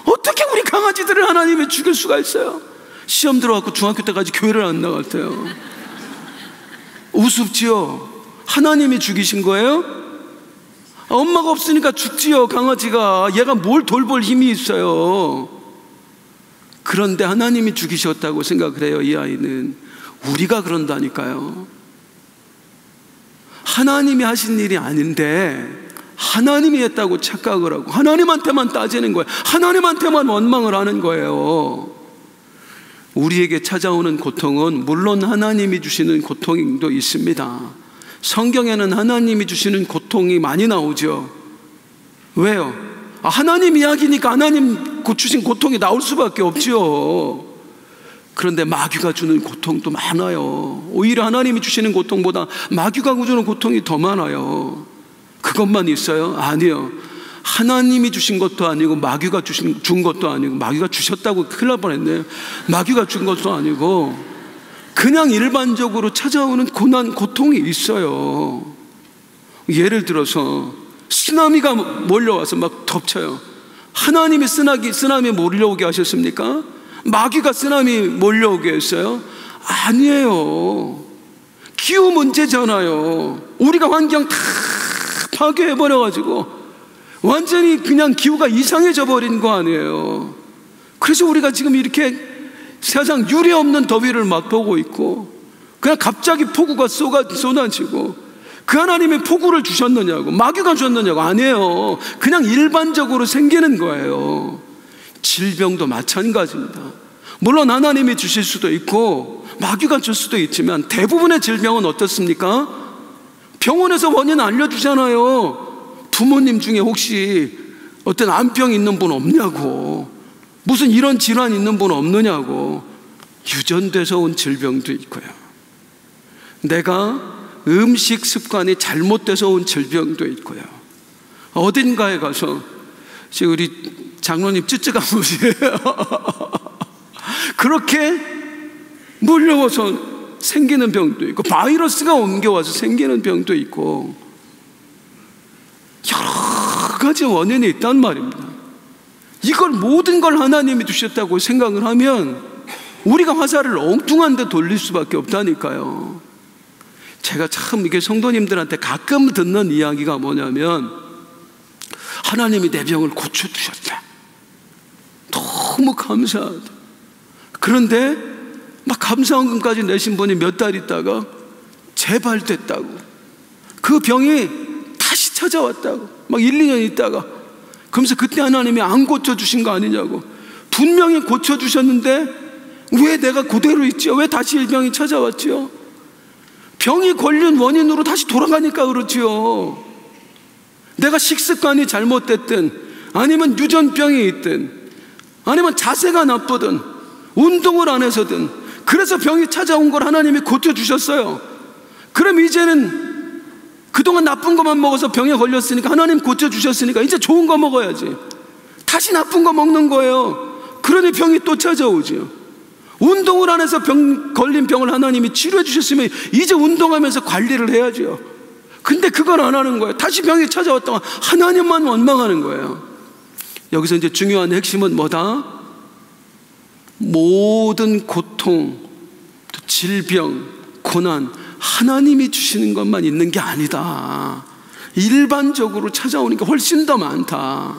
어떻게 우리 강아지들을 하나님이 죽일 수가 있어요? 시험 들어갖고 중학교 때까지 교회를 안 나갔대요. 우습지요? 하나님이 죽이신 거예요? 엄마가 없으니까 죽지요. 강아지가. 얘가 뭘 돌볼 힘이 있어요. 그런데 하나님이 죽이셨다고 생각을 해요. 이 아이는. 우리가 그런다니까요. 하나님이 하신 일이 아닌데 하나님이 했다고 착각을 하고 하나님한테만 따지는 거예요. 하나님한테만 원망을 하는 거예요. 우리에게 찾아오는 고통은 물론 하나님이 주시는 고통도 있습니다. 성경에는 하나님이 주시는 고통이 많이 나오죠. 왜요? 하나님 이야기니까 하나님 주신 고통이 나올 수밖에 없지요. 그런데 마귀가 주는 고통도 많아요. 오히려 하나님이 주시는 고통보다 마귀가 주는 고통이 더 많아요. 그것만 있어요? 아니요. 하나님이 주신 것도 아니고 마귀가 준 것도 아니고, 마귀가 주셨다고 큰일 날 뻔했네요. 마귀가 준 것도 아니고 그냥 일반적으로 찾아오는 고난, 고통이 있어요. 예를 들어서 쓰나미가 몰려와서 막 덮쳐요. 하나님이 쓰나미 몰려오게 하셨습니까? 마귀가 쓰나미 몰려오게 했어요? 아니에요. 기후 문제잖아요. 우리가 환경 다 파괴해버려가지고 완전히 그냥 기후가 이상해져 버린 거 아니에요. 그래서 우리가 지금 이렇게 세상 유례 없는 더위를 맛보고 있고, 그냥 갑자기 폭우가 쏟아지고, 그 하나님이 폭우를 주셨느냐고, 마귀가 주셨느냐고. 아니에요. 그냥 일반적으로 생기는 거예요. 질병도 마찬가지입니다. 물론 하나님이 주실 수도 있고 마귀가 줄 수도 있지만 대부분의 질병은 어떻습니까? 병원에서 원인 알려주잖아요. 부모님 중에 혹시 어떤 암병 있는 분 없냐고, 무슨 이런 질환 있는 분 없느냐고. 유전돼서 온 질병도 있고요, 내가 음식 습관이 잘못돼서 온 질병도 있고요. 어딘가에 가서 지금 우리 장로님 쯔쯔가 무시해요. 그렇게 물려와서 생기는 병도 있고, 바이러스가 옮겨와서 생기는 병도 있고, 여러 가지 원인이 있단 말입니다. 이걸 모든 걸 하나님이 주셨다고 생각을 하면 우리가 화살을 엉뚱한 데 돌릴 수밖에 없다니까요. 제가 참 이게 성도님들한테 가끔 듣는 이야기가 뭐냐면, 하나님이 내 병을 고쳐주셨다, 너무 감사하다. 그런데 막 감사원금까지 내신 분이 몇 달 있다가 재발됐다고, 그 병이 다시 찾아왔다고, 막 1, 2년 있다가. 그러면서 그때 하나님이 안 고쳐주신 거 아니냐고. 분명히 고쳐주셨는데 왜 내가 그대로 있지요? 왜 다시 이 병이 찾아왔지요? 병이 걸린 원인으로 다시 돌아가니까 그렇지요. 내가 식습관이 잘못됐든, 아니면 유전병이 있든, 아니면 자세가 나쁘든, 운동을 안 해서든, 그래서 병이 찾아온 걸 하나님이 고쳐주셨어요. 그럼 이제는 그동안 나쁜 것만 먹어서 병에 걸렸으니까, 하나님 고쳐주셨으니까 이제 좋은 거 먹어야지. 다시 나쁜 거 먹는 거예요. 그러니 병이 또 찾아오죠. 운동을 안 해서 걸린 병을 하나님이 치료해 주셨으면 이제 운동하면서 관리를 해야죠. 근데 그걸 안 하는 거예요. 다시 병이 찾아왔다가 하나님만 원망하는 거예요. 여기서 이제 중요한 핵심은 뭐다? 모든 고통, 질병, 고난, 하나님이 주시는 것만 있는 게 아니다. 일반적으로 찾아오는 게 훨씬 더 많다.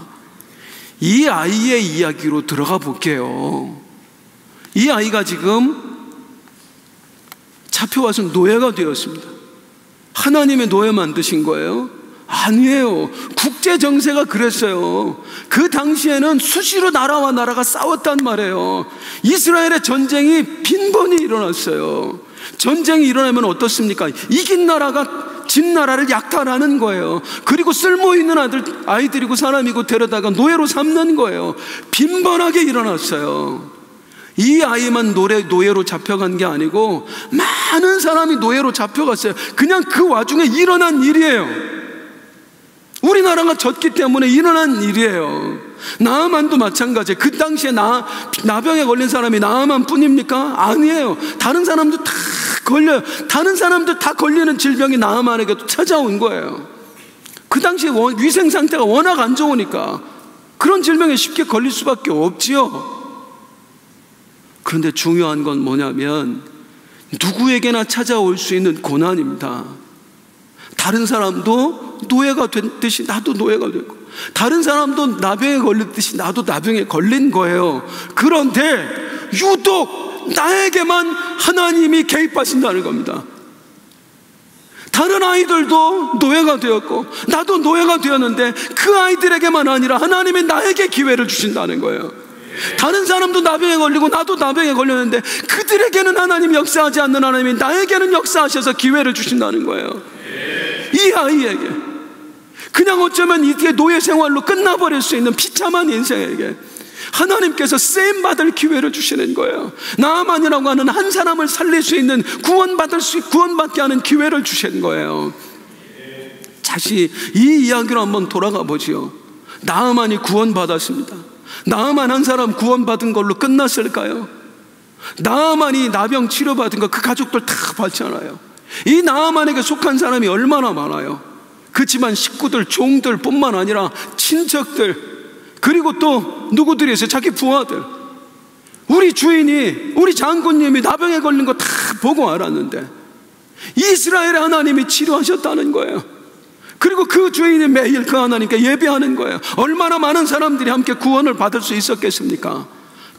이 아이의 이야기로 들어가 볼게요. 이 아이가 지금 잡혀와서 노예가 되었습니다. 하나님의 노예 만드신 거예요? 아니에요. 국제 정세가 그랬어요. 그 당시에는 수시로 나라와 나라가 싸웠단 말이에요. 이스라엘의 전쟁이 빈번히 일어났어요. 전쟁이 일어나면 어떻습니까? 이긴 나라가 진 나라를 약탈하는 거예요. 그리고 쓸모있는 아이들이고 사람이고 데려다가 노예로 삼는 거예요. 빈번하게 일어났어요. 이 아이만 노예로 잡혀간 게 아니고 많은 사람이 노예로 잡혀갔어요. 그냥 그 와중에 일어난 일이에요. 우리나라가 졌기 때문에 일어난 일이에요. 나아만도 마찬가지예요. 그 당시에 나병에 걸린 사람이 나아만 뿐입니까? 아니에요. 다른 사람도 다 걸려요. 다른 사람들 다 걸리는 질병이 나아만에게도 찾아온 거예요. 그 당시에 위생 상태가 워낙 안 좋으니까 그런 질병에 쉽게 걸릴 수밖에 없지요. 그런데 중요한 건 뭐냐면 누구에게나 찾아올 수 있는 고난입니다. 다른 사람도 노예가 됐듯이 나도 노예가 됐고, 다른 사람도 나병에 걸렸듯이 나도 나병에 걸린 거예요. 그런데 유독 나에게만 하나님이 개입하신다는 겁니다. 다른 아이들도 노예가 되었고 나도 노예가 되었는데 그 아이들에게만 아니라 하나님이 나에게 기회를 주신다는 거예요. 다른 사람도 나병에 걸리고 나도 나병에 걸렸는데 그들에게는 하나님이 역사하지 않는 하나님이 나에게는 역사하셔서 기회를 주신다는 거예요. 이 아이에게 그냥 어쩌면 이게 노예 생활로 끝나버릴 수 있는 비참한 인생에게 하나님께서 쓰임받을 기회를 주시는 거예요. 나아만이라고 하는 한 사람을 살릴 수 있는 구원받게 하는 기회를 주시는 거예요. 다시 이 이야기로 한번 돌아가 보지요. 나아만이 구원받았습니다. 나아만 한 사람 구원받은 걸로 끝났을까요? 나아만이 나병 치료받은 거 그 가족들 다 봤잖아요. 이 나아만에게 속한 사람이 얼마나 많아요. 그 집안 식구들, 종들 뿐만 아니라 친척들, 그리고 또 누구들이 있어요? 자기 부하들. 우리 주인이, 우리 장군님이 나병에 걸린 거 다 보고 알았는데 이스라엘의 하나님이 치료하셨다는 거예요. 그리고 그 주인이 매일 그 하나님께 예배하는 거예요. 얼마나 많은 사람들이 함께 구원을 받을 수 있었겠습니까?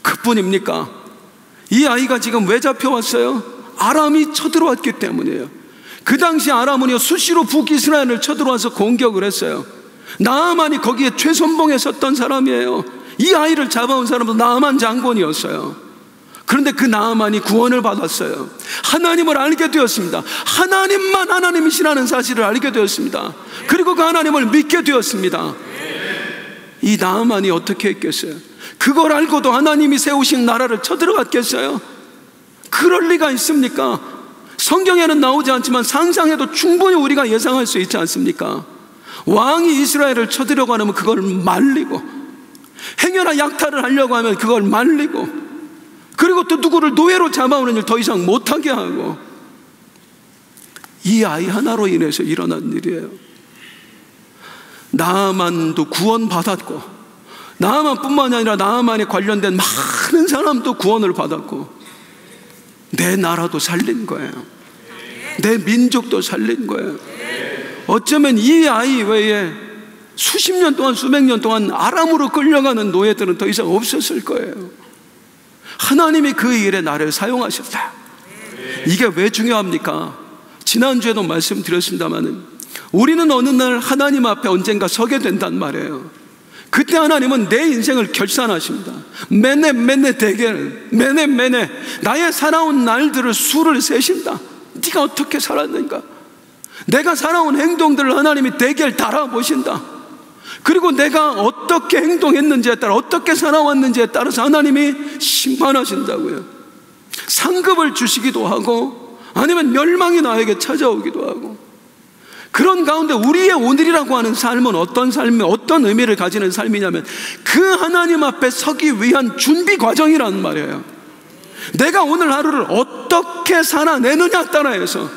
그뿐입니까? 이 아이가 지금 왜 잡혀왔어요? 아람이 쳐들어왔기 때문이에요. 그 당시 아람은요 수시로 북이스라엘을 쳐들어와서 공격을 했어요. 나아만이 거기에 최선봉에 섰던 사람이에요. 이 아이를 잡아온 사람도 나아만 장군이었어요. 그런데 그 나아만이 구원을 받았어요. 하나님을 알게 되었습니다. 하나님만 하나님이시라는 사실을 알게 되었습니다. 그리고 그 하나님을 믿게 되었습니다. 이 나아만이 어떻게 했겠어요? 그걸 알고도 하나님이 세우신 나라를 쳐들어갔겠어요? 그럴 리가 있습니까? 성경에는 나오지 않지만 상상해도 충분히 우리가 예상할 수 있지 않습니까? 왕이 이스라엘을 쳐들어가면 그걸 말리고, 행여나 약탈을 하려고 하면 그걸 말리고, 그리고 또 누구를 노예로 잡아오는 일 더 이상 못하게 하고, 이 아이 하나로 인해서 일어난 일이에요. 나아만도 구원받았고, 나아만뿐만이 아니라 나아만에 관련된 많은 사람도 구원을 받았고, 내 나라도 살린 거예요. 내 민족도 살린 거예요. 어쩌면 이 아이 외에 수십 년 동안, 수백 년 동안 아람으로 끌려가는 노예들은 더 이상 없었을 거예요. 하나님이 그 일에 나를 사용하셨다. 이게 왜 중요합니까? 지난주에도 말씀드렸습니다마는 우리는 어느 날 하나님 앞에 언젠가 서게 된단 말이에요. 그때 하나님은 내 인생을 결산하십니다. 매네 대결, 매네 나의 살아온 날들을 수를 세신다. 네가 어떻게 살았는가? 내가 살아온 행동들을 하나님이 대결 달아보신다. 그리고 내가 어떻게 행동했는지에 따라, 어떻게 살아왔는지에 따라서 하나님이 심판하신다고요. 상급을 주시기도 하고 아니면 멸망이 나에게 찾아오기도 하고, 그런 가운데 우리의 오늘이라고 하는 삶은 어떤 삶이, 어떤 의미를 가지는 삶이냐면 그 하나님 앞에 서기 위한 준비 과정이란 말이에요. 내가 오늘 하루를 어떻게 살아내느냐 따라해서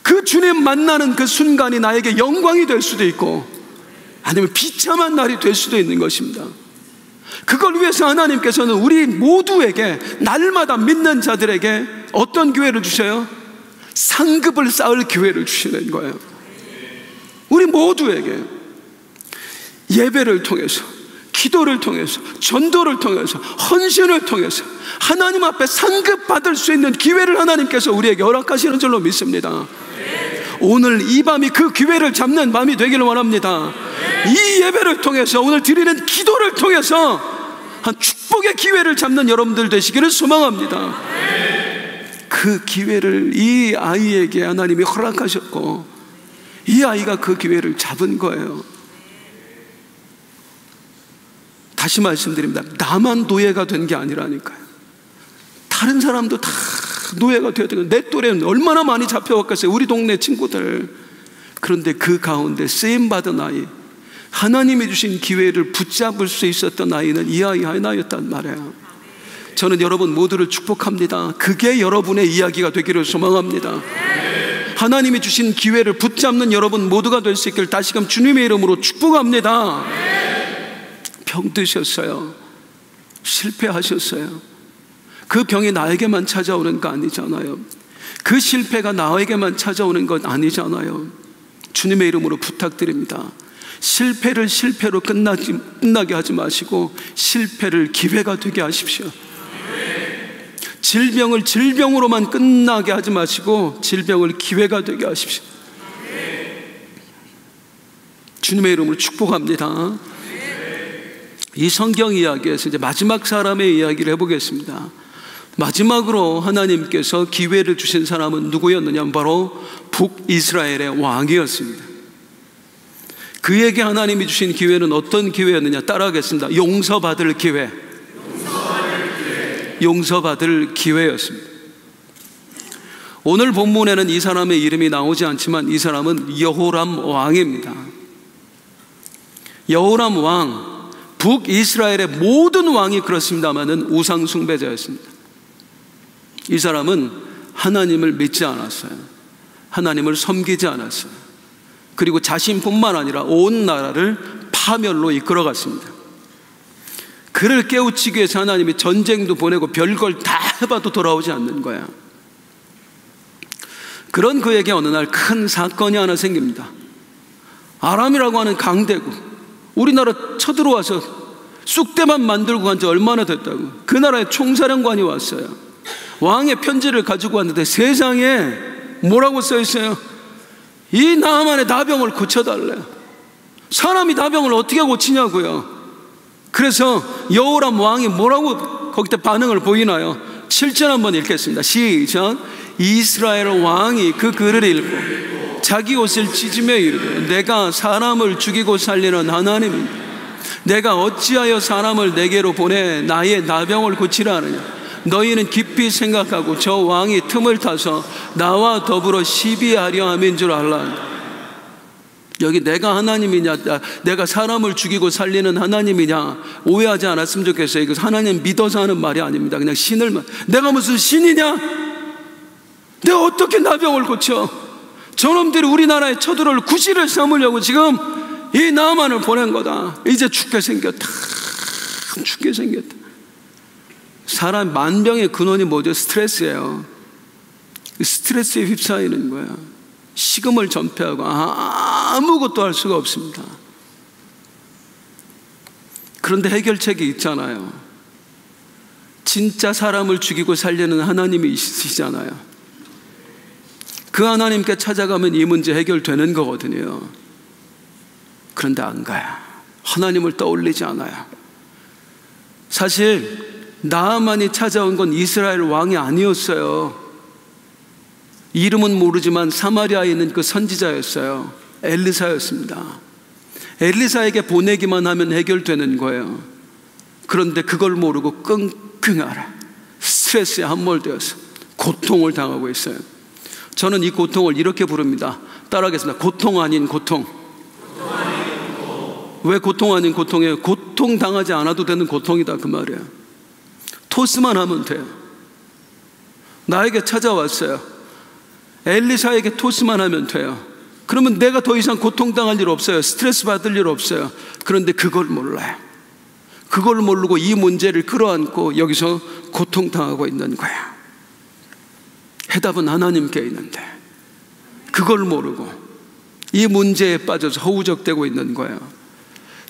그 주님 만나는 그 순간이 나에게 영광이 될 수도 있고 아니면 비참한 날이 될 수도 있는 것입니다. 그걸 위해서 하나님께서는 우리 모두에게, 날마다 믿는 자들에게 어떤 기회를 주셔요? 상급을 쌓을 기회를 주시는 거예요. 우리 모두에게 예배를 통해서, 기도를 통해서, 전도를 통해서, 헌신을 통해서 하나님 앞에 상급 받을 수 있는 기회를 하나님께서 우리에게 허락하시는 줄로 믿습니다. 오늘 이 밤이 그 기회를 잡는 밤이 되기를 원합니다. 이 예배를 통해서, 오늘 드리는 기도를 통해서 한 축복의 기회를 잡는 여러분들 되시기를 소망합니다. 그 기회를 이 아이에게 하나님이 허락하셨고 이 아이가 그 기회를 잡은 거예요. 다시 말씀드립니다. 나만 노예가 된 게 아니라니까요. 다른 사람도 다 노예가 되었던 거예요. 내 또래는 얼마나 많이 잡혀왔겠어요. 우리 동네 친구들. 그런데 그 가운데 쓰임받은 아이, 하나님이 주신 기회를 붙잡을 수 있었던 아이는 이 아이 하나였단 말이에요. 저는 여러분 모두를 축복합니다. 그게 여러분의 이야기가 되기를 소망합니다. 하나님이 주신 기회를 붙잡는 여러분 모두가 될 수 있길 다시금 주님의 이름으로 축복합니다. 병드셨어요. 실패하셨어요. 그 병이 나에게만 찾아오는 거 아니잖아요. 그 실패가 나에게만 찾아오는 건 아니잖아요. 주님의 이름으로 부탁드립니다. 실패를 실패로 끝나게 하지 마시고 실패를 기회가 되게 하십시오. 질병을 질병으로만 끝나게 하지 마시고 질병을 기회가 되게 하십시오. 주님의 이름으로 축복합니다. 이 성경 이야기에서 이제 마지막 사람의 이야기를 해보겠습니다. 마지막으로 하나님께서 기회를 주신 사람은 누구였느냐? 바로 북이스라엘의 왕이었습니다. 그에게 하나님이 주신 기회는 어떤 기회였느냐? 따라하겠습니다. 용서받을 기회. 용서받을 기회였습니다. 오늘 본문에는 이 사람의 이름이 나오지 않지만 이 사람은 여호람 왕입니다. 여호람 왕, 북이스라엘의 모든 왕이 그렇습니다마는 우상 숭배자였습니다. 이 사람은 하나님을 믿지 않았어요. 하나님을 섬기지 않았어요. 그리고 자신뿐만 아니라 온 나라를 파멸로 이끌어갔습니다. 그를 깨우치기 위해서 하나님이 전쟁도 보내고 별걸 다 해봐도 돌아오지 않는 거야. 그런 그에게 어느 날 큰 사건이 하나 생깁니다. 아람이라고 하는 강대국, 우리나라 쳐들어와서 쑥대만 만들고 간 지 얼마나 됐다고. 그 나라에 총사령관이 왔어요. 왕의 편지를 가지고 왔는데 세상에 뭐라고 써 있어요? 이 나아만의 나병을 고쳐달래요. 사람이 나병을 어떻게 고치냐고요. 그래서 여호람 왕이 뭐라고 거기다 반응을 보이나요? 7절 한번 읽겠습니다. 시작. 이스라엘 왕이 그 글을 읽고 자기 옷을 찢으며 이르되 내가 사람을 죽이고 살리는 하나님이다. 내가 어찌하여 사람을 내게로 보내 나의 나병을 고치라 하느냐. 너희는 깊이 생각하고 저 왕이 틈을 타서 나와 더불어 시비하려 함인 줄 알라. 여기 내가 하나님이냐, 내가 사람을 죽이고 살리는 하나님이냐 오해하지 않았으면 좋겠어요. 이거 하나님 믿어서 하는 말이 아닙니다. 그냥 신을, 내가 무슨 신이냐? 내가 어떻게 나병을 고쳐? 저놈들이 우리나라의 처들을 구실을 삼으려고 지금 이 나만을 보낸 거다. 이제 죽게 생겼다. 죽게 생겼다. 사람 만병의 근원이 뭐죠? 스트레스예요. 스트레스에 휩싸이는 거야. 식음을 전폐하고 아무것도 할 수가 없습니다. 그런데 해결책이 있잖아요. 진짜 사람을 죽이고 살리는 하나님이 있으시잖아요. 그 하나님께 찾아가면 이 문제 해결되는 거거든요. 그런데 안 가요. 하나님을 떠올리지 않아요. 사실 나아만이 찾아온 건 이스라엘 왕이 아니었어요. 이름은 모르지만 사마리아에 있는 그 선지자였어요. 엘리사였습니다. 엘리사에게 보내기만 하면 해결되는 거예요. 그런데 그걸 모르고 끙끙 앓아 스트레스에 함몰되어서 고통을 당하고 있어요. 저는 이 고통을 이렇게 부릅니다. 따라하겠습니다. 고통 아닌 고통. 왜 고통 아닌 고통이에요? 고통 당하지 않아도 되는 고통이다 그 말이에요. 토스만 하면 돼요. 나에게 찾아왔어요. 엘리사에게 토스만 하면 돼요. 그러면 내가 더 이상 고통당할 일 없어요. 스트레스 받을 일 없어요. 그런데 그걸 몰라요. 그걸 모르고 이 문제를 끌어안고 여기서 고통당하고 있는 거야. 해답은 하나님께 있는데 그걸 모르고 이 문제에 빠져서 허우적대고 있는 거예요.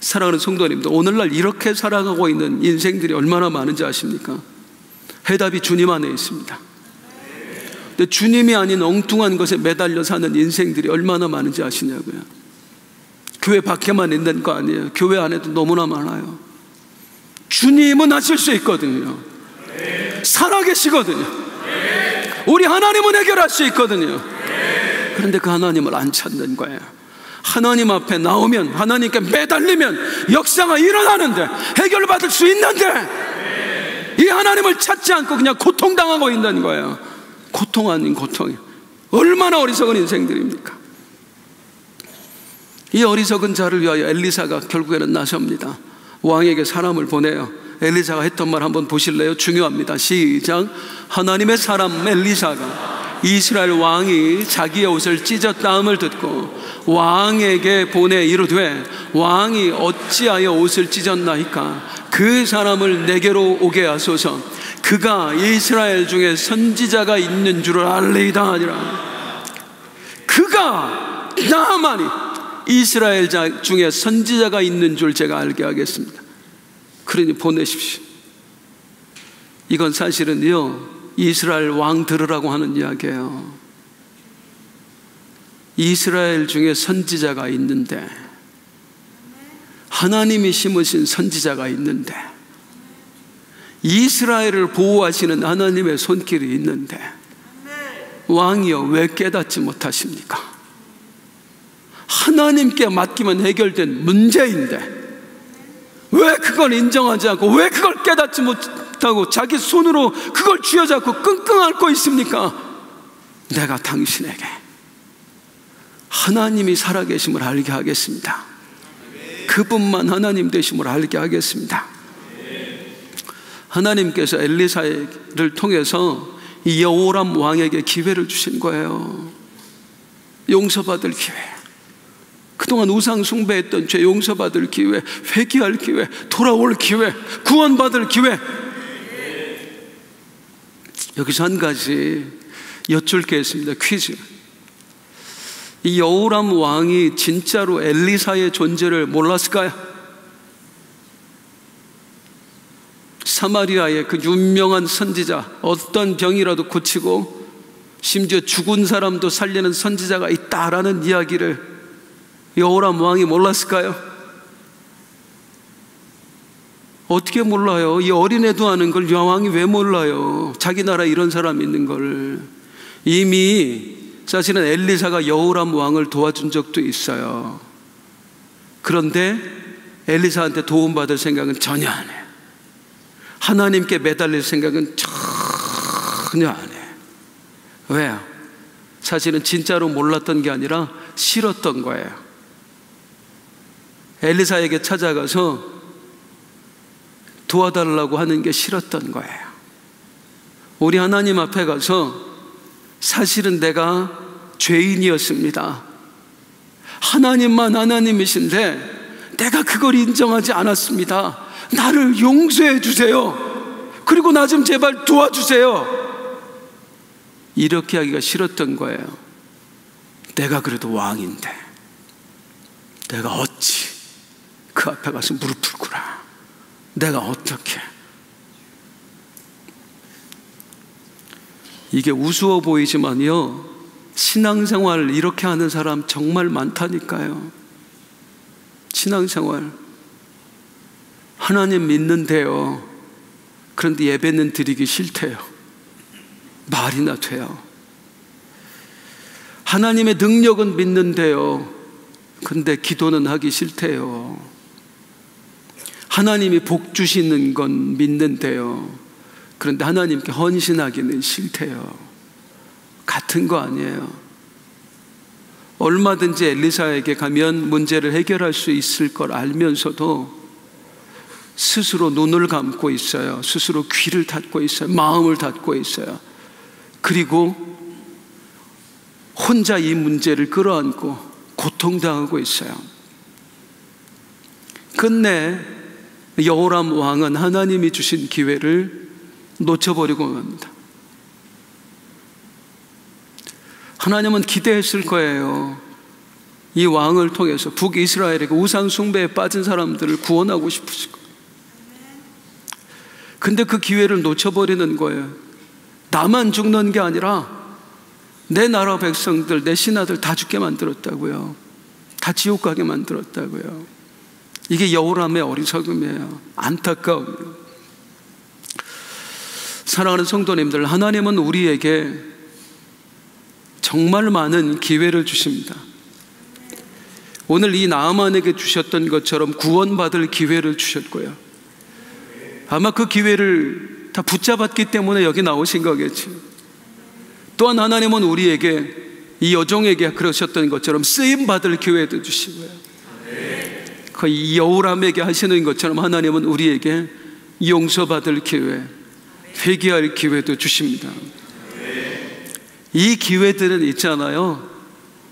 사랑하는 성도님들, 오늘날 이렇게 살아가고 있는 인생들이 얼마나 많은지 아십니까? 해답이 주님 안에 있습니다. 근데 주님이 아닌 엉뚱한 것에 매달려 사는 인생들이 얼마나 많은지 아시냐고요. 교회 밖에만 있는 거 아니에요. 교회 안에도 너무나 많아요. 주님은 하실 수 있거든요. 살아계시거든요. 우리 하나님은 해결할 수 있거든요. 그런데 그 하나님을 안 찾는 거예요. 하나님 앞에 나오면, 하나님께 매달리면 역사가 일어나는데, 해결받을 수 있는데 이 하나님을 찾지 않고 그냥 고통당하고 있는 거예요. 고통 아닌 고통이에요. 얼마나 어리석은 인생들입니까? 이 어리석은 자를 위하여 엘리사가 결국에는 나섭니다. 왕에게 사람을 보내요. 엘리사가 했던 말 한번 보실래요? 중요합니다. 시작. 하나님의 사람 엘리사가 이스라엘 왕이 자기의 옷을 찢었다함을 듣고 왕에게 보내 이르되 왕이 어찌하여 옷을 찢었나이까? 그 사람을 내게로 오게 하소서. 그가 이스라엘 중에 선지자가 있는 줄을 알리이다 하니라. 그가 나만이 이스라엘 중에 선지자가 있는 줄 제가 알게 하겠습니다. 그러니 보내십시오. 이건 사실은요, 이스라엘 왕 들으라고 하는 이야기예요. 이스라엘 중에 선지자가 있는데, 하나님이 심으신 선지자가 있는데, 이스라엘을 보호하시는 하나님의 손길이 있는데, 왕이여 왜 깨닫지 못하십니까? 하나님께 맡기면 해결된 문제인데 왜 그걸 인정하지 않고, 왜 그걸 깨닫지 못하고 자기 손으로 그걸 쥐어잡고 끙끙 앓고 있습니까? 내가 당신에게 하나님이 살아계심을 알게 하겠습니다. 그분만 하나님 되심을 알게 하겠습니다. 하나님께서 엘리사를 통해서 이 여호람 왕에게 기회를 주신 거예요. 용서받을 기회, 그동안 우상 숭배했던 죄 용서받을 기회, 회개할 기회, 돌아올 기회, 구원받을 기회. 여기서 한 가지 여쭐 게 있습니다. 퀴즈. 이 여호람 왕이 진짜로 엘리사의 존재를 몰랐을까요? 사마리아의 그 유명한 선지자, 어떤 병이라도 고치고 심지어 죽은 사람도 살리는 선지자가 있다라는 이야기를 여호람 왕이 몰랐을까요? 어떻게 몰라요? 이 어린애도 아는 걸 왕이 왜 몰라요? 자기 나라에 이런 사람이 있는 걸. 이미 사실은 엘리사가 여호람 왕을 도와준 적도 있어요. 그런데 엘리사한테 도움받을 생각은 전혀 안 해요. 하나님께 매달릴 생각은 전혀 안 해요. 왜요? 사실은 진짜로 몰랐던 게 아니라 싫었던 거예요. 엘리사에게 찾아가서 도와달라고 하는 게 싫었던 거예요. 우리 하나님 앞에 가서 사실은 내가 죄인이었습니다. 하나님만 하나님이신데 내가 그걸 인정하지 않았습니다. 나를 용서해 주세요. 그리고 나 좀 제발 도와주세요. 이렇게 하기가 싫었던 거예요. 내가 그래도 왕인데 내가 어찌 그 앞에 가서 무릎 꿇구나. 내가 어떻게. 이게 우스워 보이지만요, 신앙생활 이렇게 하는 사람 정말 많다니까요. 신앙생활 하나님 믿는데요, 그런데 예배는 드리기 싫대요. 말이나 돼요. 하나님의 능력은 믿는데요, 근데 기도는 하기 싫대요. 하나님이 복 주시는 건 믿는데요, 그런데 하나님께 헌신하기는 싫대요. 같은 거 아니에요? 얼마든지 엘리사에게 가면 문제를 해결할 수 있을 걸 알면서도 스스로 눈을 감고 있어요. 스스로 귀를 닫고 있어요. 마음을 닫고 있어요. 그리고 혼자 이 문제를 끌어안고 고통당하고 있어요. 끝내 여호람 왕은 하나님이 주신 기회를 놓쳐버리고 맙니다. 하나님은 기대했을 거예요. 이 왕을 통해서 북이스라엘에게 우상 숭배에 빠진 사람들을 구원하고 싶으실 거예요. 근데 그 기회를 놓쳐버리는 거예요. 나만 죽는 게 아니라 내 나라 백성들, 내 신하들 다 죽게 만들었다고요. 다 지옥 가게 만들었다고요. 이게 여호람의 어리석음이에요. 안타까움이에요. 사랑하는 성도님들, 하나님은 우리에게 정말 많은 기회를 주십니다. 오늘 이 나아만에게 주셨던 것처럼 구원받을 기회를 주셨고요. 아마 그 기회를 다 붙잡았기 때문에 여기 나오신 거겠죠. 또한 하나님은 우리에게, 이 여종에게 그러셨던 것처럼 쓰임받을 기회도 주시고요. 그 여호람에게 하시는 것처럼 하나님은 우리에게 용서받을 기회, 회개할 기회도 주십니다. 이 기회들은 있잖아요,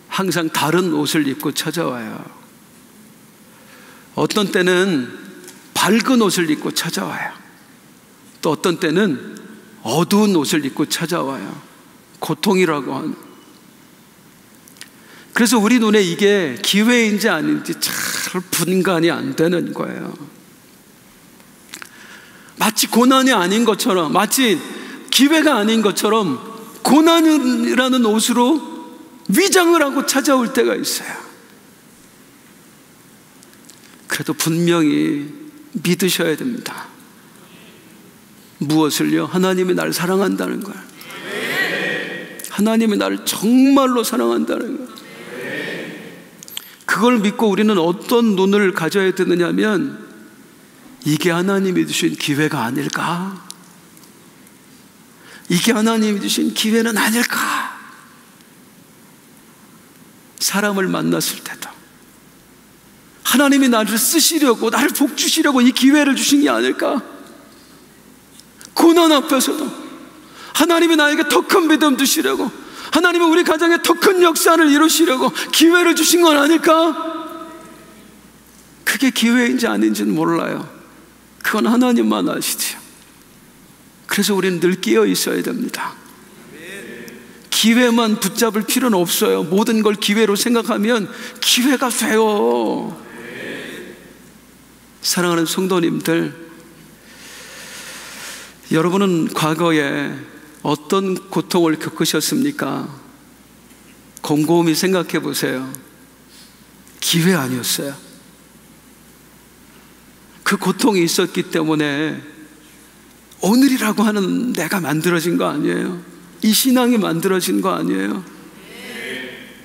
항상 다른 옷을 입고 찾아와요. 어떤 때는 밝은 옷을 입고 찾아와요. 또 어떤 때는 어두운 옷을 입고 찾아와요. 고통이라고 하는. 그래서 우리 눈에 이게 기회인지 아닌지 잘 분간이 안 되는 거예요. 마치 고난이 아닌 것처럼, 마치 기회가 아닌 것처럼 고난이라는 옷으로 위장을 하고 찾아올 때가 있어요. 그래도 분명히 믿으셔야 됩니다. 무엇을요? 하나님이 나를 사랑한다는 거예요. 하나님이 나를 정말로 사랑한다는 거예요. 그걸 믿고 우리는 어떤 눈을 가져야 되느냐면, 이게 하나님이 주신 기회가 아닐까? 이게 하나님이 주신 기회는 아닐까? 사람을 만났을 때도 하나님이 나를 쓰시려고, 나를 복주시려고 이 기회를 주신 게 아닐까? 고난 앞에서도 하나님이 나에게 더 큰 믿음 주시려고, 하나님이 우리 가정에 더 큰 역사를 이루시려고 기회를 주신 건 아닐까? 그게 기회인지 아닌지는 몰라요. 그건 하나님만 아시지요. 그래서 우리는 늘 깨어 있어야 됩니다. 기회만 붙잡을 필요는 없어요. 모든 걸 기회로 생각하면 기회가 돼요. 사랑하는 성도님들, 여러분은 과거에 어떤 고통을 겪으셨습니까? 곰곰이 생각해 보세요. 기회 아니었어요. 그 고통이 있었기 때문에 오늘이라고 하는 내가 만들어진 거 아니에요. 이 신앙이 만들어진 거 아니에요.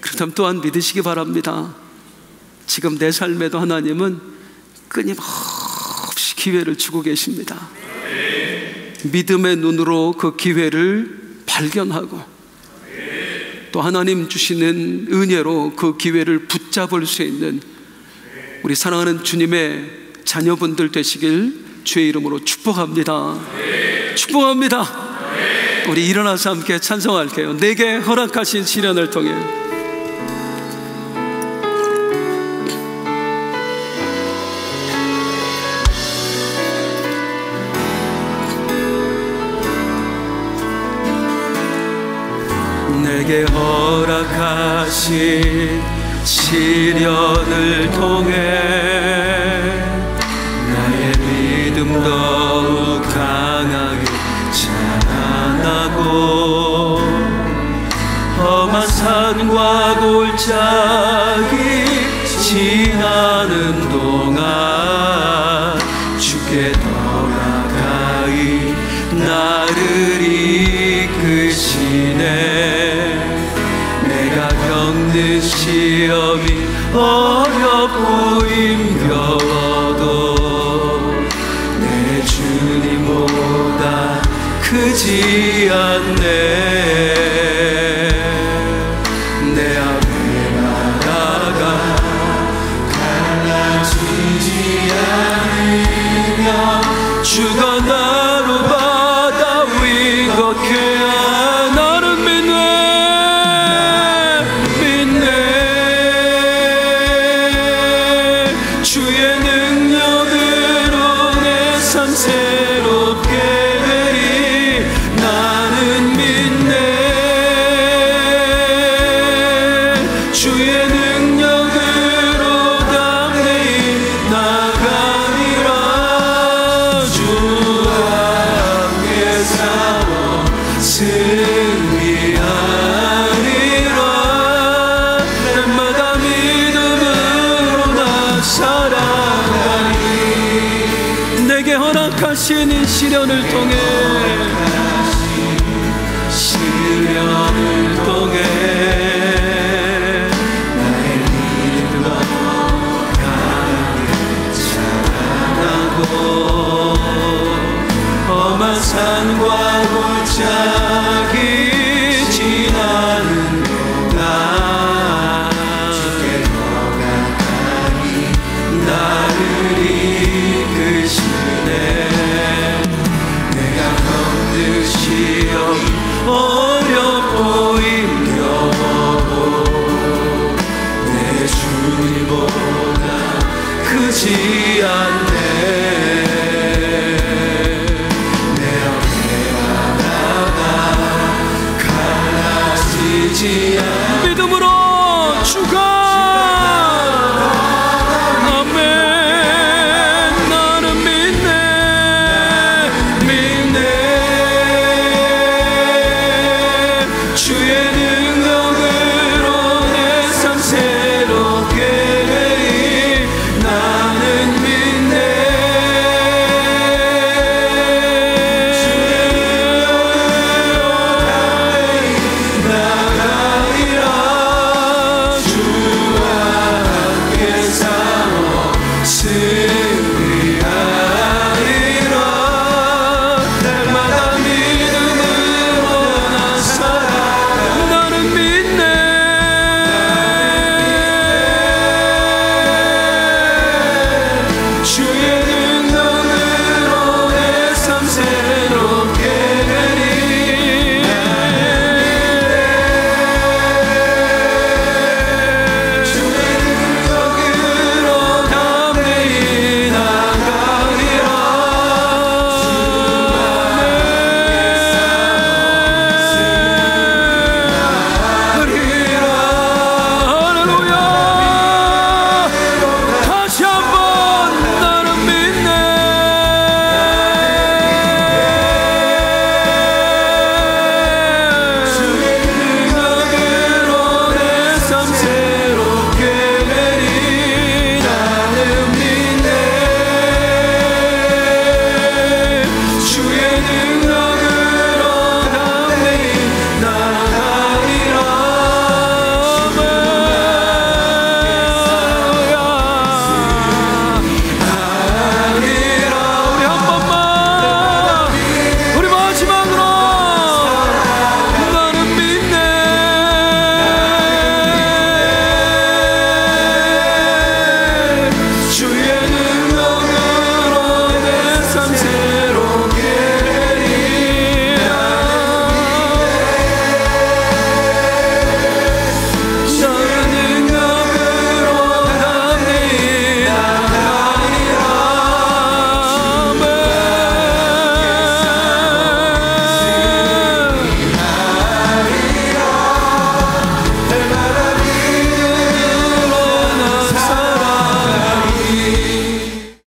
그렇다면 또한 믿으시기 바랍니다. 지금 내 삶에도 하나님은 끊임없이 기회를 주고 계십니다. 믿음의 눈으로 그 기회를 발견하고, 또 하나님 주시는 은혜로 그 기회를 붙잡을 수 있는 우리 사랑하는 주님의 자녀분들 되시길 주의 이름으로 축복합니다. 축복합니다. 우리 일어나서 함께 찬송할게요. 내게 허락하신 시련을 통해. 내게 허락하신 시련을 통해 나의 믿음 더욱 강하게 자라나고, 험한 산과 골짜기 지나는 동안 주께 더 가까이 나를 이끄시네. 내가 겪는 시험이 어렵고 힘겨워도 내 주님보다 크지 않네. 내 앞에 나라가 갈라지지 않으며 주가 나로 바다 위 걷게 나는 믿네. 주의 능력으로 내 삶 새롭게 되리. 나는 믿네. 주의 능력으로 담대히 나가리라. 주와 함께 싸워 승리하리라. 날마다 믿음으로 나 살아가리. 내게 허락하신 이 시련을 통해, 시련을 통해 나의 믿음 강하게 자라나고, 험한 산과 골짜기